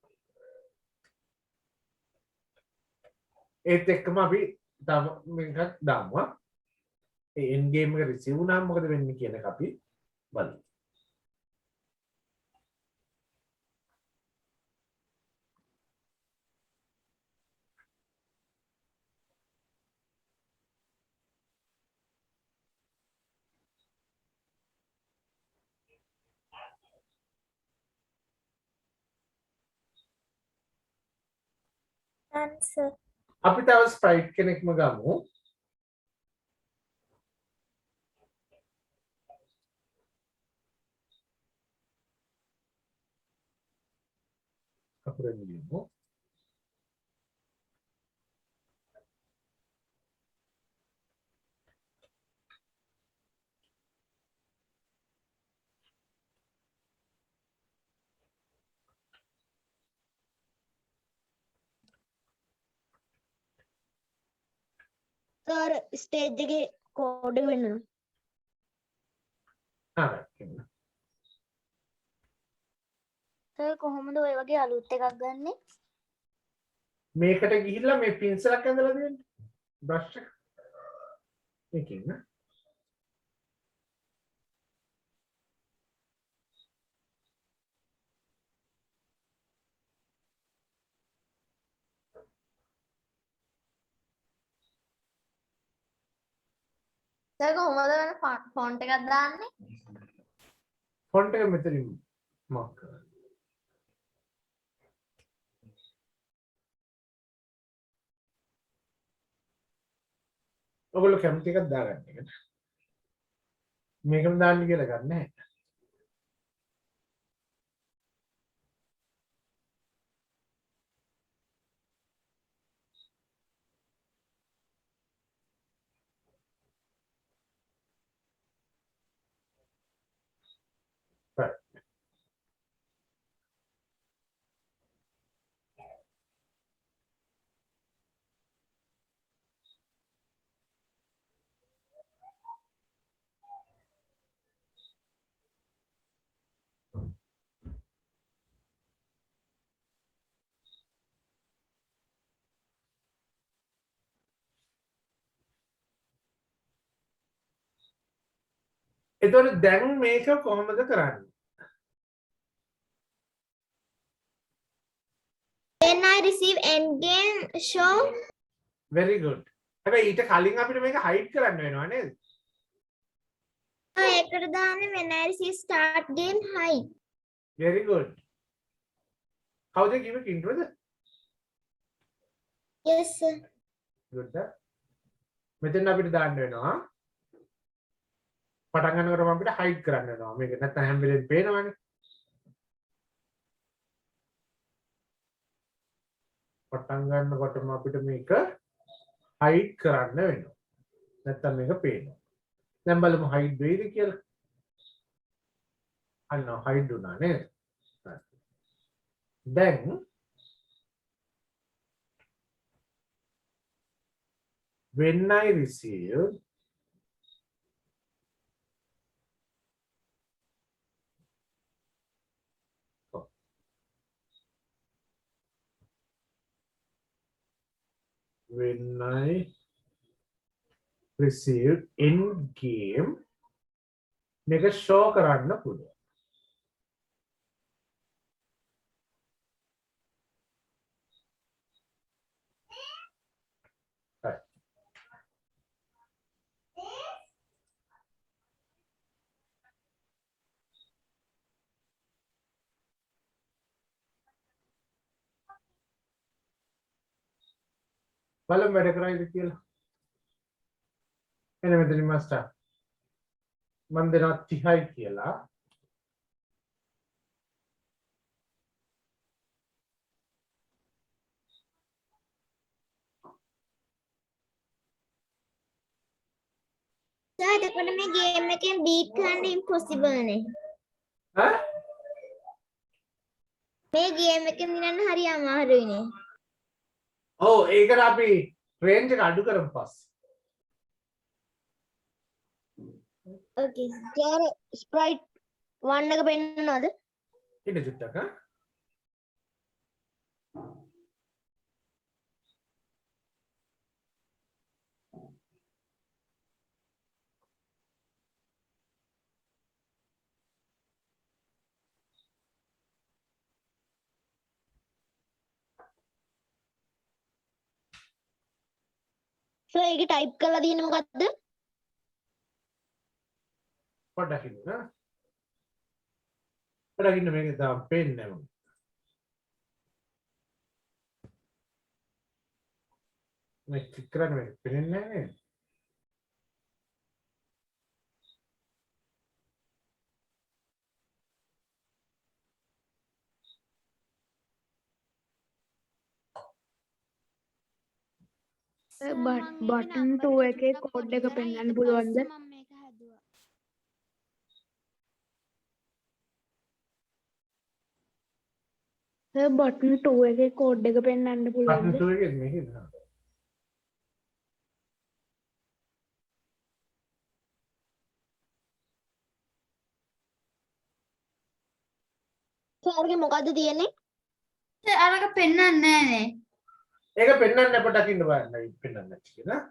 ඒත් එක්කම අපි තව මේකක් දාමු ඒ end game එක රිසීව් වුණාම මොකද වෙන්නේ කියන එක අපි බලමු Answer. අපි තව ස්ප්‍රයිට් කෙනෙක්ම ගමු අපරෙන් ගියමු සර් ස්ටේජ් එකේ කෝඩ් එක වෙන්න ඕන. හරි සර් කොහොමද ඔය වගේ අලුත් එකක් ගන්නෙ? මේකට ගිහිල්ලා මේ පින්සලක් ඇඳලා දෙන්න බ්‍රෂ් එක මේකෙන් නේ සර් කොහොමද වෙන ෆොන්ට් එකක් දාන්නේ? ෆොන්ට් එක මෙතනින් මාක් කරන්න ඔයගොල්ලෝ කැමති එකක් දාගන්න එකට. මේකම දාන්න කියලා ගන්න නැහැ. right. එතකොට දැන් මේක කොහොමද කරන්නේ? When I receive endgame show, very good. හැබැයි ඊට කලින් අපිට මේක hide කරන්න වෙනවා නේද? ඒකට දාන්නේ when I receive start game hide. very good. කවුද කිව්වේ කින්ට්‍රෝද? Yes sir. good. මෙතෙන් අපිට දාන්න වෙනවා පටන් ගන්නකොටම අපිට hide කරන්න වෙනවා. මේක නැත්නම් හැම වෙලේම පේනවනේ. පටන් ගන්නකොටම අපිට මේක hide කරන්න වෙනවා. නැත්නම් මේක පේනවා. දැන් බලමු hide වෙයිද කියලා. අන්න hide වුණා නේද? දැන් when I receive when I receive end game මේක show කරන්න පුළුවන්. right. බලමු වැඩ කරයිද කියලා. එන්න මෙතනින් මාස්ටර් මම දෙනවා 30යි කියලා. Sir, එතකොට මේ game එකෙන් beat කරන්න impossible නේ. ඈ මේ game එකෙන් දිනන්න හරි අමාරුයි නේ. ඔව් ඒකට අපි range එක අඩු කරමු පස්සේ. Okay. සර් ස්ප්‍රයිට් 1 එක පෙන්නනවද? ඉන්න චුට්ටක් හා. සර් ඒක ටයිප් කරලා තියෙන්නේ මොකද්ද? පොඩ්ඩක් ඉන්න ඈ. පොඩ්ඩක් ඉන්න මේක තාම පේන්නේ නැහැ මම. මේක ක්ලික් කරන්න මේක පේන්නේ නැහැ නේද? බටන් 2 එකේ කෝඩ් එක පෙන්වන්න පුළුවන්ද? මම මේක හැදුවා. බටන් 2 එකේ කෝඩ් එක පෙන්වන්න බටන් පුළුවන්ද? 2 එකේ මේකේ දාන්න. සර්ගේ මොකද්ද තියෙන්නේ? අරක පෙන්වන්නේ නැහනේ. ඒක පෙන්වන්න පොඩ්ඩක් ඉන්න බලන්න. පෙන්වන්න නැති කියලා.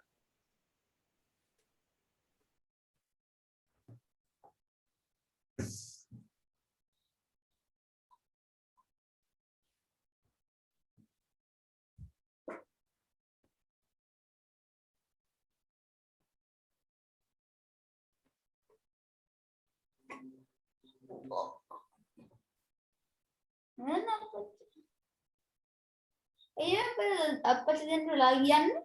අපිට දෙන්න වෙලා කියන්නේ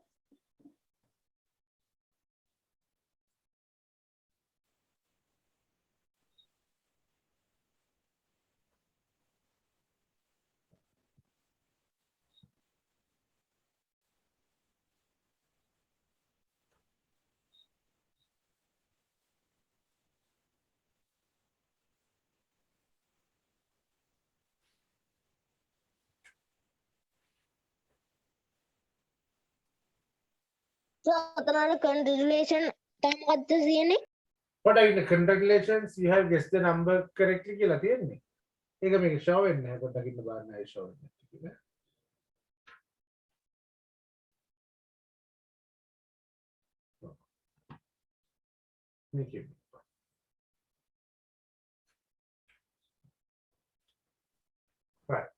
සතරට කන්ඩිලේෂන් තමත්ත සියනේ What are the congratulations? You have guessed the number correctly. කියලා තියෙන්නේ. ඒක මේක show වෙන්නේ නැහැ. පොඩ්ඩක් ඉන්න බලන්න ආයෙ show වෙන්නේ නැහැ. මේකේ. Right.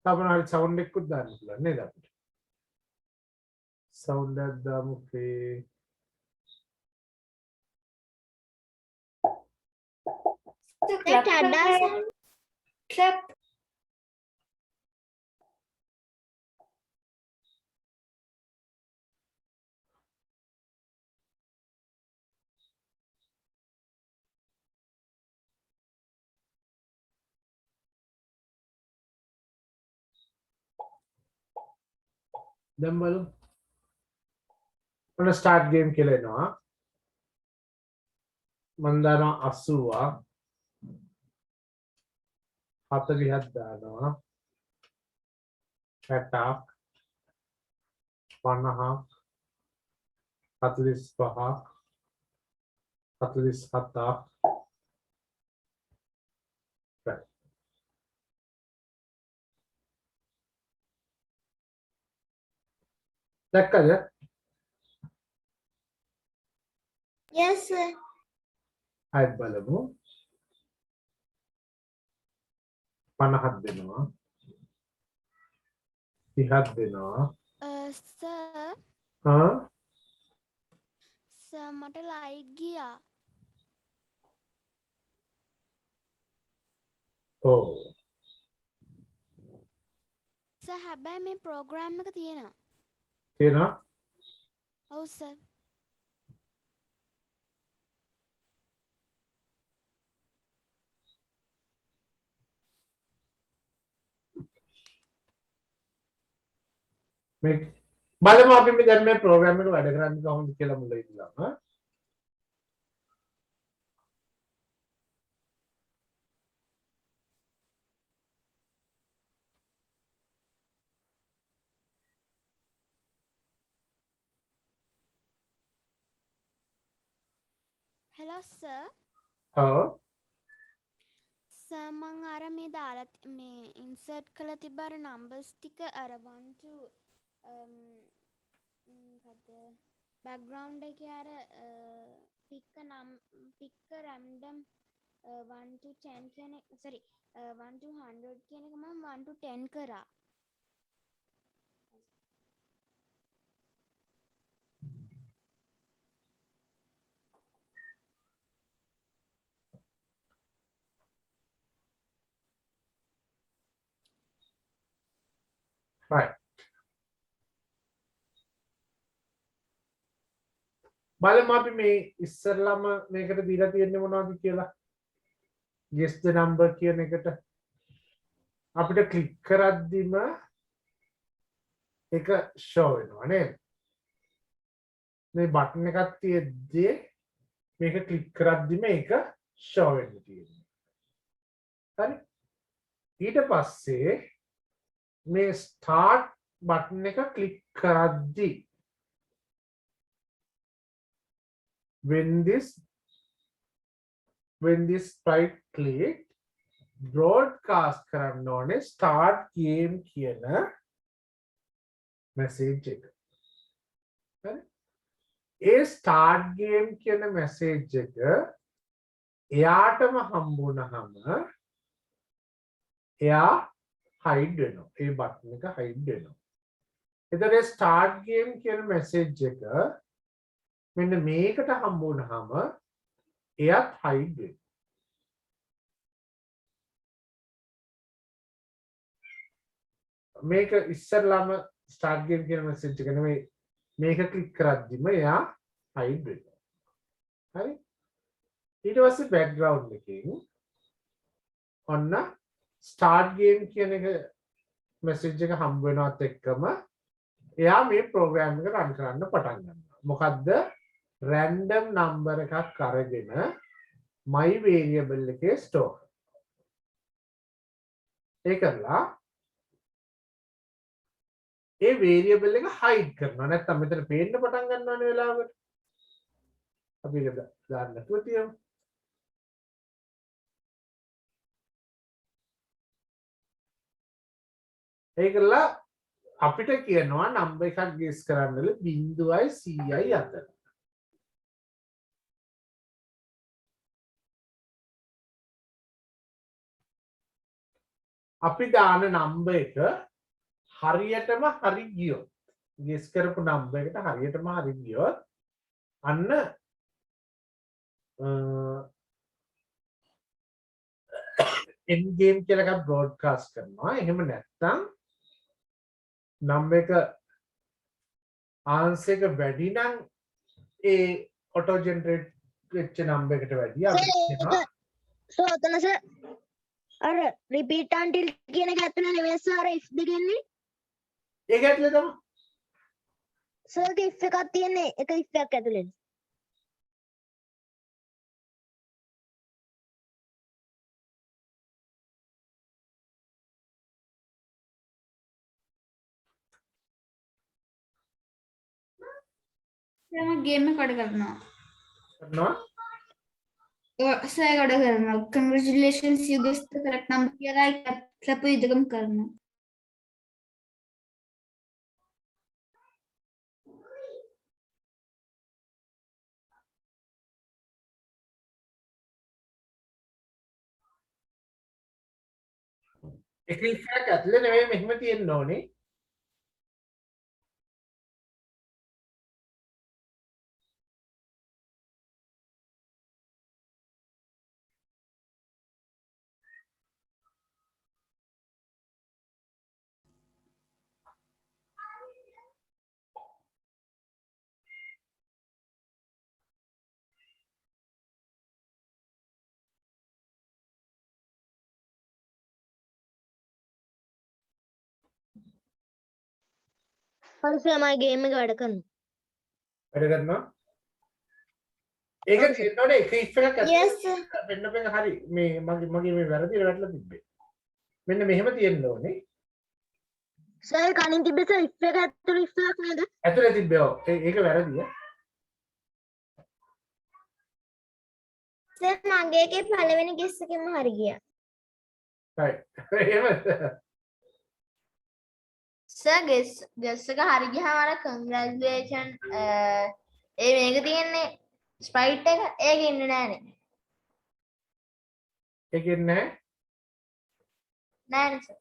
අපන හරි සවුන්ඩ් එකකුත් දාන්න පුළුවන් නේද අපිට සවුන්ඩ් එකක් දාමු ෆේ Clap. දැන් බලමු ඔන්න ස්ටාර්ට් ගේම් කියලා එනවා මම දානවා 80ක් 40ක් දානවා 60ක් 50ක් 45ක් 47ක් දැක්කද Yes, sir. ආයෙත් බලමු 50ක් දෙනවා 30ක් දෙනවා සර් හා සර් මට ලයිට් ගියා. ඔව් සර් හැබැයි මේ ප්‍රෝග්‍රෑම් එක තියෙනවා. තියෙනවා ඔව් සර්. මේ බලමු අපි මේ දැන් මේ ප්‍රෝග්‍රෑම් එක වැඩ කරන්නේ කොහොමද කියලා මුලින් ඉඳලා හා හෙලෝ සර්. ඔව් සර් මං අර මේ දාලා මේ ඉන්සර්ට් කරලා තිබ්බ අර නම්බර්ස් ටික අර 1 to මොකද්ද බෑග්ග්‍රවුන්ඩ් එකේ අර පික් රැන්ඩම් 1 to 10 කියන එක sorry 1 to 100 කියන එක මම 1 to 10 කරා. right බලමු අපි මේ ඉස්සරළම මේකට දීලා තියෙන්නේ මොනවද කියලා guess the number කියන එකට අපිට ක්ලික් කරද්දිම ඒක show වෙනවා නේද මේ බටන් එකක් තියෙද්දී මේක ක්ලික් කරද්දිම ඒක show වෙන්න තියෙනවා හරි ඊට පස්සේ මේ start බටන් එක ක්ලික් කරද්දී when this right click broadcast කරන්න ඕනේ start game කියන message එක. හරි? ඒ start game කියන message එක එයාටම හම්බුනහම එයා hide වෙනවා. ඒ button එක hide වෙනවා. එතකොට start game කියන message එක මෙන්න මේකට හම්බුනහම එයත් hide වෙනවා. මේක ඉස්සරළම start game කියන message එක නෙමෙයි මේක ක්ලික් කරද්දිම එයා hide වෙනවා. හරි? ඊට පස්සේ background එකකින් ඔන්න start game කියන එක message එක හම්බ වෙනවත් එක්කම එයා මේ program එක run කරන්න පටන් ගන්නවා. මොකද්ද? random number එකක් අරගෙන my variable එකේ store ඒ කරලා ඒ variable එක hide කරනවා නැත්නම් මෙතන පේන්න පටන් ගන්නවනේ වෙලාවකට අපි ඒක දාන්න නැතුව තියමු ඒකලා අපිට කියනවා නම්බර් එකක් ගේස් කරන්නල 0යි 100යි අතර අපි දාන නම්බර් එක හරියටම හරි ගියොත් ගේස් කරපු නම්බර් එකට හරියටම හරි ගියොත් අන්න end game කියලා එකක් බ්‍රෝඩ්කාස්ට් කරනවා එහෙම නැත්නම් නම්බර් එක ආන්සර් එක වැඩි නම් ඒ ඔටෝ ජෙනරේට් වෙච්ච නම්බර් එකට වැඩි අපි කියනවා සෝ ඔතන සර් අර රිපීට් until කියන එක ඇතුළේ නෙවෙයි සර් if දෙකන්නේ ඒක ඇතුලේ තමයි සර් if එකක් තියෙන්නේ එක if එකක් ඇතුළේ මම ගේම් එක කඩ කරනවා කරනවා සර් කඩ කරනවා congratulations you guessed the correct number කියලා clap ඉදගම් කරනවා එක if එකක් ඇතුලේ නෙවෙයි මෙහෙම තියෙන්න ඕනේ හරි සර් මම ගේම් එක වැඩ කරනවා වැඩ කරනවා ඒක තියෙන්න ඕනේ එක if එකක් Yes, ඇතුලේ වෙන්න බෑ හරි මේ මගේ මේ වැරදිට වැටලා තිබ්බේ මෙන්න මෙහෙම තියෙන්න ඕනේ සර් කලින් තිබ්බේ සර් if එක ඇතුළේ if එකක් නේද ඇතුලේ තිබ්බේ ඔව් ඒක වැරදිය සර් මගේ එකේ පළවෙනි ගෙස් එකෙම හරි ගියා. right එහෙමද සර් ගෙස් එක හරි ගියාම අර congratulation ඒ මේක තියෙන්නේ ස්ප්‍රයිට් එක ඒක ඉන්නේ නෑනේ ඒකෙන් නෑ නෑනේ sir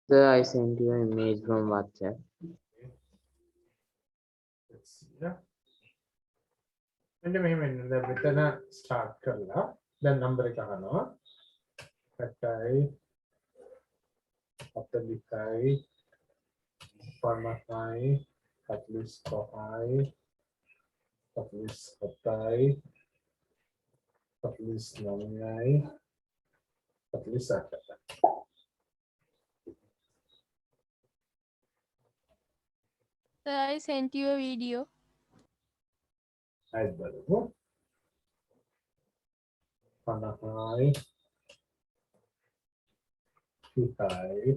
Sir, I sent you an image from WhatsApp. let's see yeah මෙන්න මෙහෙම එන්න දැන් මෙතන ස්ටාර්ට් කරලා දැන් නම්බර් එක අහනවා 60යි 40යි 50යි 45යි 47යි 49යි 48යි Sir, I sent you a video. ආයෙත් බලමු 50යි 30යි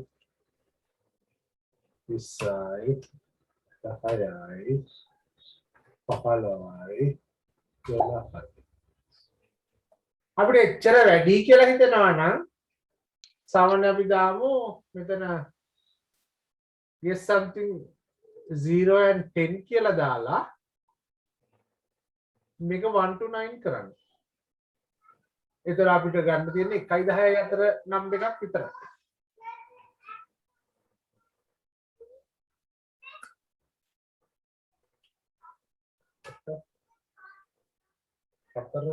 20යි 10යි 15යි 12යි අපිට එච්චර වැඩි කියලා හිතනවා නම් සාමාන්‍ය අපි දාමු මෙතන guess something 0 and 10 කියලා දාලා මේක 1 to 9 කරන්න. ඒතර අපිට ගන්න තියෙන්නේ 1යි 10යි අතර නම්බර් එකක් විතරයි. හතර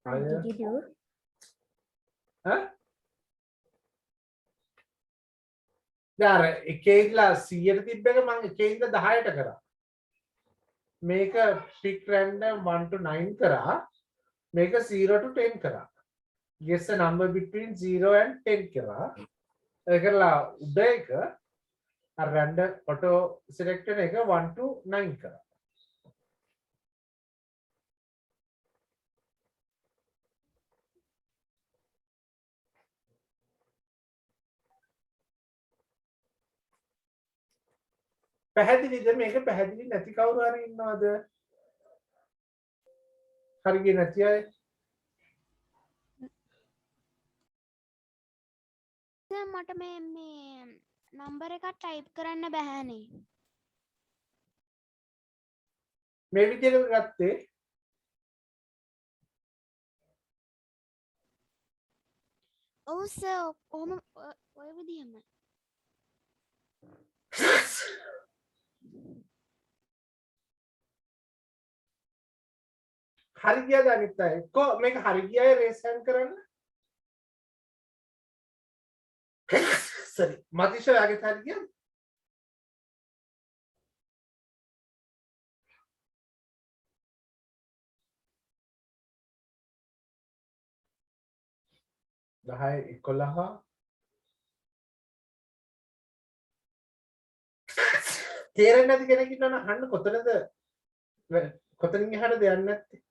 What did you do? ඈ දැන් එකේ ඉඳලා 100ට තිබ්බ එක මම එකේ ඉඳලා 10ට කරා. මේක pick random 1 to 9 කරා මේක 0 to 10 කරා guess a number between 0 and 10 කරා ඒකලා උඩ එක අර random auto select එක 1 to 9 කරා පැහැදිලිද මේක පැහැදිලි නැති කවුරු හරි ඉන්නවද හරිය නැති අය සර් මට මේ නම්බර එකක් ටයිප් කරන්න බැහැනේ. මේ විදිහට ගත්තේ ඔව් සර් කොහොම ඔය විදිහම. හරි ගියාද අනිත් අය කො මේක හරි ගියාය රේස් හැන්ඩ් කරන්න සරි මතිෂ යාගේ හරි ගියාද දහය 11 තේරෙන්නේ නැති කෙනෙක් ඉන්නවනම් අහන්න කොතනින් එහාටද යන්නේ නැත්තේ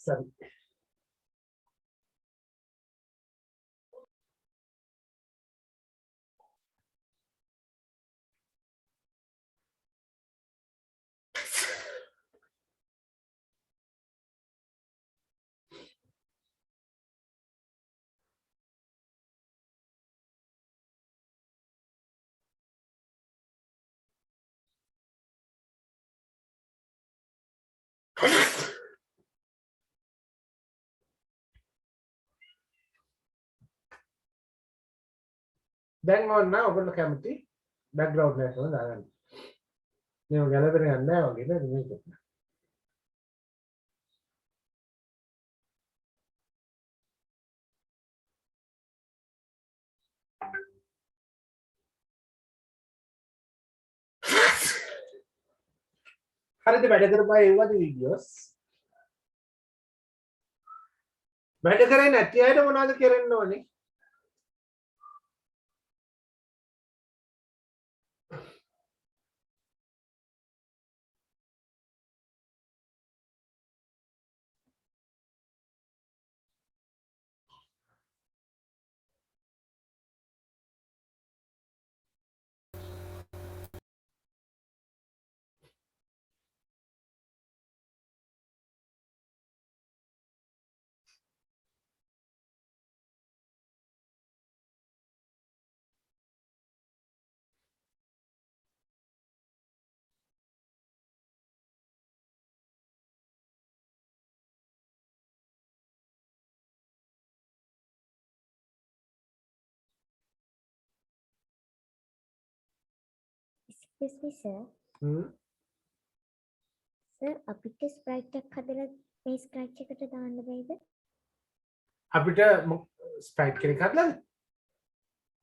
සරි දැන් ඕන්න ඔයගොල්ලෝ කැමති බෑග්ග්‍රවුන්ඩ් එකක් තමයි දාගන්න. මේක ගැලපෙන්නේ නැහැ වගේ නේද මේක. හරිද වැඩ කරපුවා ඒ වගේ වීඩියෝස්. වැඩ කරේ නැති අයට මොනවද කරන්න ඕනේ? Excuse me, sir. Sir, අපිට ස්ප්‍රයිට් එකක් හදලා මේ ස්ක්‍රැච් එකට දාන්න බැයිද? අපිට ස්ප්‍රයිට් කෙනෙක් හදලාද?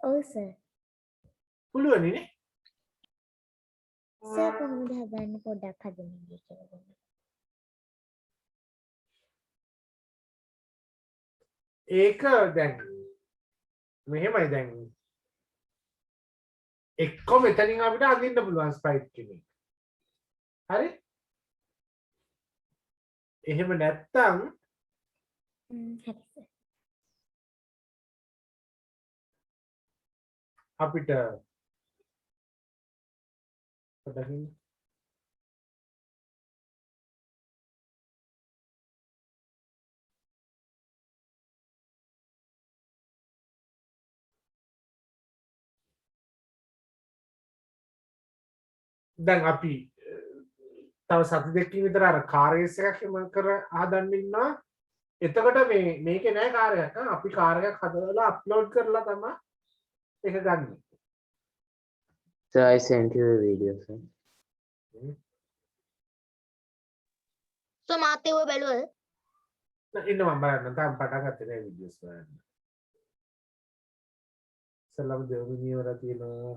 ඔව් සර්. පුළුවනි නේ? සර් කොහොමද හදන්නේ පොඩ්ඩක් හදන්න කියලා දෙන්න. ඒක දැන් මෙහෙමයි දැන් එක්ක මෙතනින් අපිට අඳින්න පුළුවන් ස්ප්‍රයිට් කෙනෙක්. හරි? එහෙම නැත්තම් හරි සර්. අපිට පොඩ්ඩක් දැන් අපි තව සති දෙකකින් විතර අර කාර් රේස් එකක් එම කර හදන්න ඉන්නවා. එතකොට මේකේ නෑ කාර් එකක්. අපි කාර් එකක් හදලා අප්ලෝඩ් කරලා තමයි ඒක ගන්න. So I sent you the video, sir. So මාත් ඒව බැලුවද? ඉන්න මම බලන්න තාම පටන් ගත්තේ නෑ වීඩියෝස් බලන්න. ඉස්සෙල්ලාම දෙවෙනි නියවර තියෙනවා.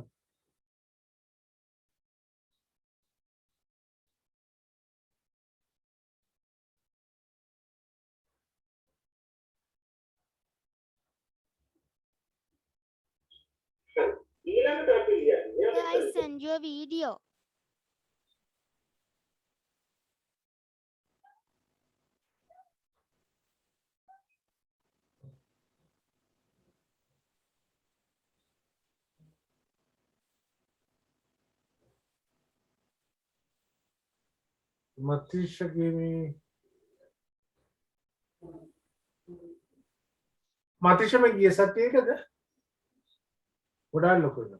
ඊළඟට අපි කියන්නේ I send you a video. Matisha gave me. Matisha में ये सब ठीक है क्या? उड़ा लो कोई ना.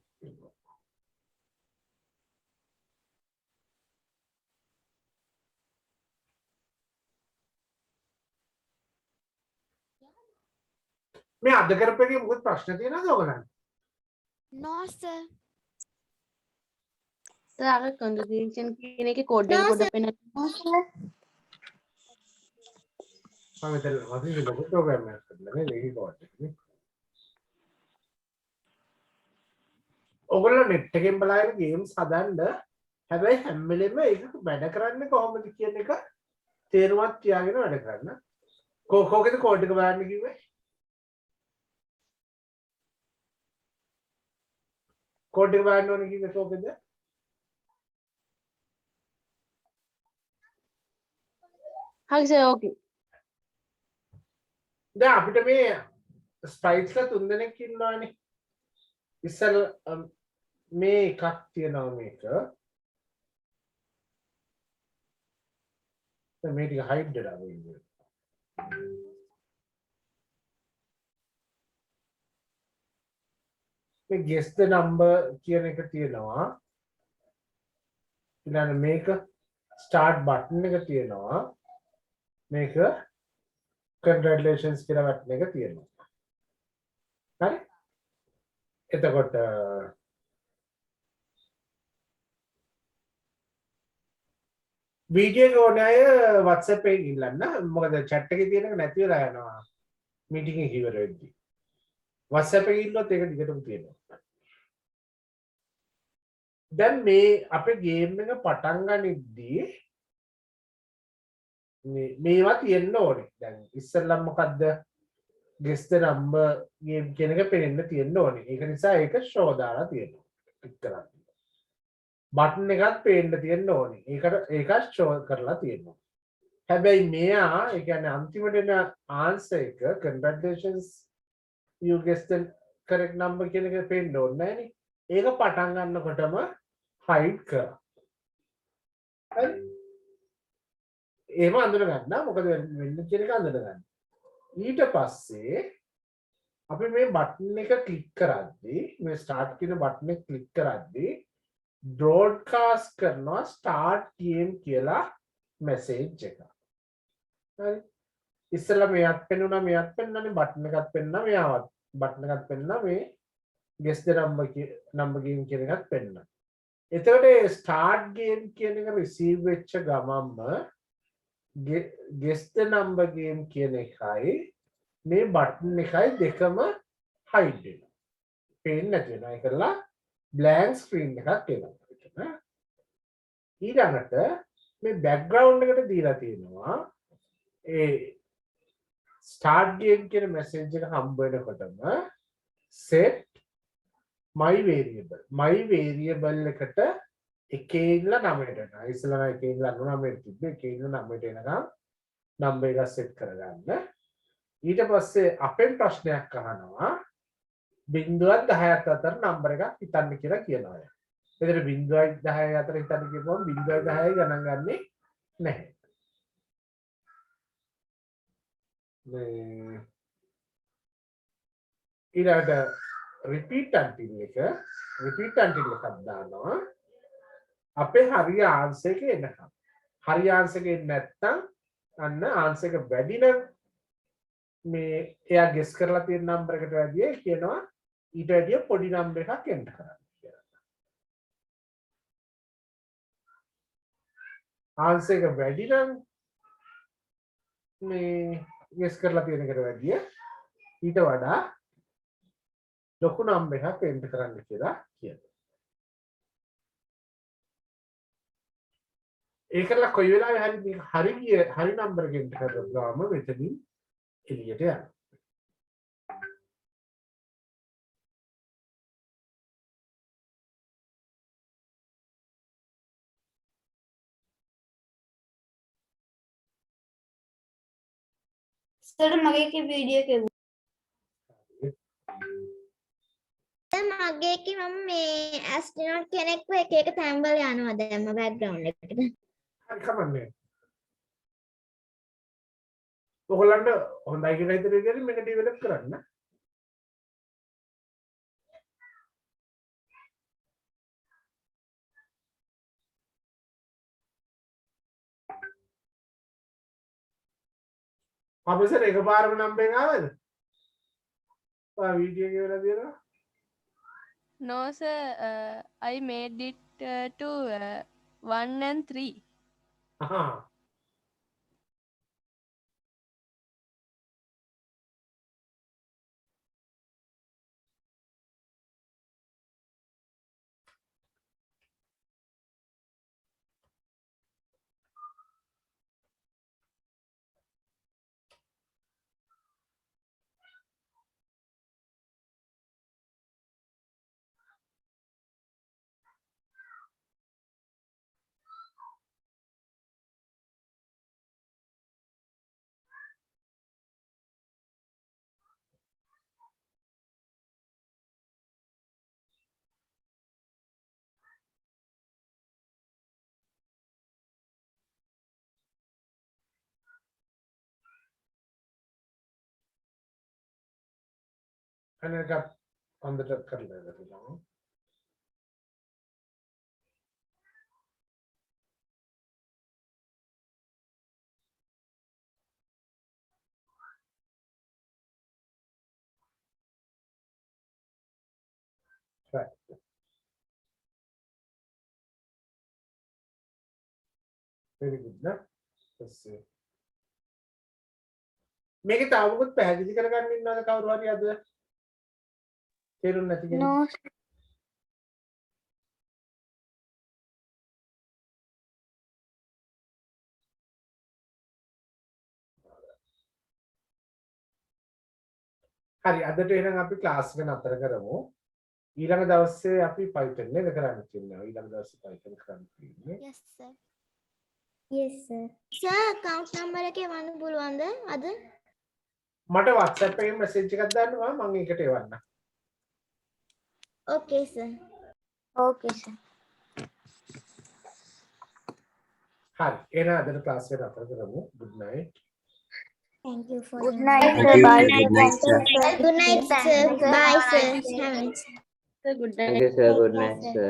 मैं आधे कर पे के बहुत प्रश्न थे ना तो बना. No sir. සර් අර කන්ඩිෂන් කියන එකේ කෝඩ් එක පොඩ්ඩක් පෙන්නන්න. मैं तेरे मातिश लोगों तो क्या मैं कर लेंगे लेगी कौन है? ඔගොල්ලෝ net එකෙන් බලාගෙන games හදන්න හැබැයි හැම වෙලෙම ඒක වැඩ කරන්නේ කොහොමද කියන එක තේරුමක් තියාගෙන වැඩ කරන්න. කෝකේද කෝඩ් එක බලන්න කිව්වේ? කෝඩ් එක බලන්න ඕනේ කිව්වේ කෝකේද? හරි සර් ඕකේ. දැන් අපිට මේ ස්ප්‍රයිට්ස්ලා 3 දෙනෙක් ඉන්නවානේ. ඉස්සර මේ එකක් තියෙනවා මේක. දැන් මේ ටික හයිඩ් කරලා වෙන්නේ. මේ guess the number කියන එක තියෙනවා. ඊළඟ මේක start button එක තියෙනවා. මේක congratulations කියලා බටන් එක තියෙනවා. හරි? එතකොට වීඩියෝ එක ඕනේ අය WhatsApp එකේ ඉල්ලන්න. මොකද chat එකේ තියෙන එක නැති වෙලා යනවා. meeting එක ඉවර වෙද්දී. WhatsApp එකේ ඉල්ලුවොත් ඒක දිගටම තියෙනවා. දැන් මේ අපේ ගේම් එක පටන් ගනිද්දී මේවා තියෙන්න ඕනේ. දැන් ඉස්සෙල්ලා මොකද්ද? guess the number game කියන එක පෙන්නන්න තියෙන්න ඕනේ. ඒක නිසා ඒක show දාලා තියෙනවා. ක්ලික් කරලා. බටන් එකත් පේන්න තියෙන්න ඕනේ. ඒකත් show කරලා තියෙනවා. හැබැයි මෙයා ඒ කියන්නේ අන්තිමට එන answer එක congratulations you guessed the correct number කියන එක පේන්න ඕනේ නෑනේ. ඒක පටන් ගන්නකොටම hide කරා. හරි? එහෙම අඳුර ගන්න. මොකද වෙන්නේ කියන එක අඳුර ගන්න. ඊට පස්සේ අපි මේ බටන් එක ක්ලික් කරද්දී මේ start කියන බටන් එක ක්ලික් කරද්දී broadcast කරනවා start game කියලා message එක. හරි. ඉස්සෙල්ලා මෙයක් පෙන්නුණා මෙයක් පෙන්නුණානේ බටන් එකක් පෙන්නුණා මෙයාවත් බටන් එකක් පෙන්නුණා මේ guess the number game කියන එකත් පෙන්නුණා. එතකොට start game කියන එක receive වෙච්ච ගමන්ම guess the number game කියන එකයි මේ බටන් එකයි දෙකම hide වෙනවා. පේන්නේ නැති වෙනවා. ඒකලා blank screen එකක් එනවා. ඊළඟට මේ background එකට දීලා තියෙනවා ඒ start game කියන message එක හම්බ වෙනකොටම set my variable එකට එකේ ඉඳලා 9ට යනවා. ඉස්සෙල්ලා එකේ ඉඳලා 9ට තිබ්බේ එකේ ඉඳලා 9ට එනකම් නම්බර් එක සෙට් කරගන්න. ඊට පස්සේ අපෙන් ප්‍රශ්නයක් අහනවා 0වත් 10ත් අතර නම්බර එකක් හිතන්න කියලා කියනවා. එතන 0යි 10යි අතර හිතන්න කියපුවම 0යි 10යි ගණන් ගන්නෙ නැහැ. මේ ඊළඟට repeat until එකක් දානවා. අපේ හරිය ආන්සර් එක එනකම්. හරිය ආන්සර් එක එන්නේ නැත්නම් අන්න ආන්සර් එක වැඩි නම් මේ එයා ගෙස් කරලා තියෙන නම්බර එකට වැඩිය කියනවා ඊට වැඩිය පොඩි නම්බර එකක් එන්න කරන්න කියලා. ආන්සර් එක වැඩි නම් මේ ගෙස් කරලා තියෙන එකට වැඩිය ඊට වඩා ලොකු නම්බර් එකක් එන්ටර් කරන්න කියලා කියනවා. ඒකලා කොයි වෙලාවෙ හරි මේක හරි නම්බර් එක එන්ටර් කරගාම මෙතනින් එළියට යනවා. සර් මගේ වීඩියෝ එක මගේ එකේ මම මේ ඇස්ට්‍රොනොට් කෙනෙක්ව එක එක තැන්වල යනවා දැන් මම බෑග්ග්‍රවුන්ඩ් එකට. හරි කමන්නේ. ඔයගොල්ලන්ට හොඳයි කියලා හිතන විදිහට මේක ඩෙවලොප් කරන්න. අපසර එකපාරම නම්බර් එක ආවද? ඔයා වීඩියෝ එක වෙලා තියෙනවා. No, sir. I made it to 1 and 3. අහා. අනේක අන්දට කරලා ඉවරලා. Right. Very good, na? Let's see. මේක තාමත් පැහැදිලි කරගන්න ඉන්නවද කවුරු හරි අද? තේරුම් නැති කෙනෙක්? No. හරි අදට එහෙනම් අපි ක්ලාස් එක නතර කරමු. ඊළඟ දවසේ අපි Python නේද කරන්න තියෙනවා. ඊළඟ දවසේ Python කරන්න තියෙන්නේ. Yes, sir. Yes sir. Sir account number එක එවන්න පුළුවන්ද අද? මට WhatsApp එකේ message එකක් දාන්න මම ඒකට එවන්න. Okay sir. Okay, sir. හරි එහෙනම් අදට ක්ලාස් එක නතර කරමු. Good night. Thank you for Good your night, help. sir. Bye. Good night, sir. Good night sir. Bye sir. Have a nice Good Thank night. you, sir. Good night, sir.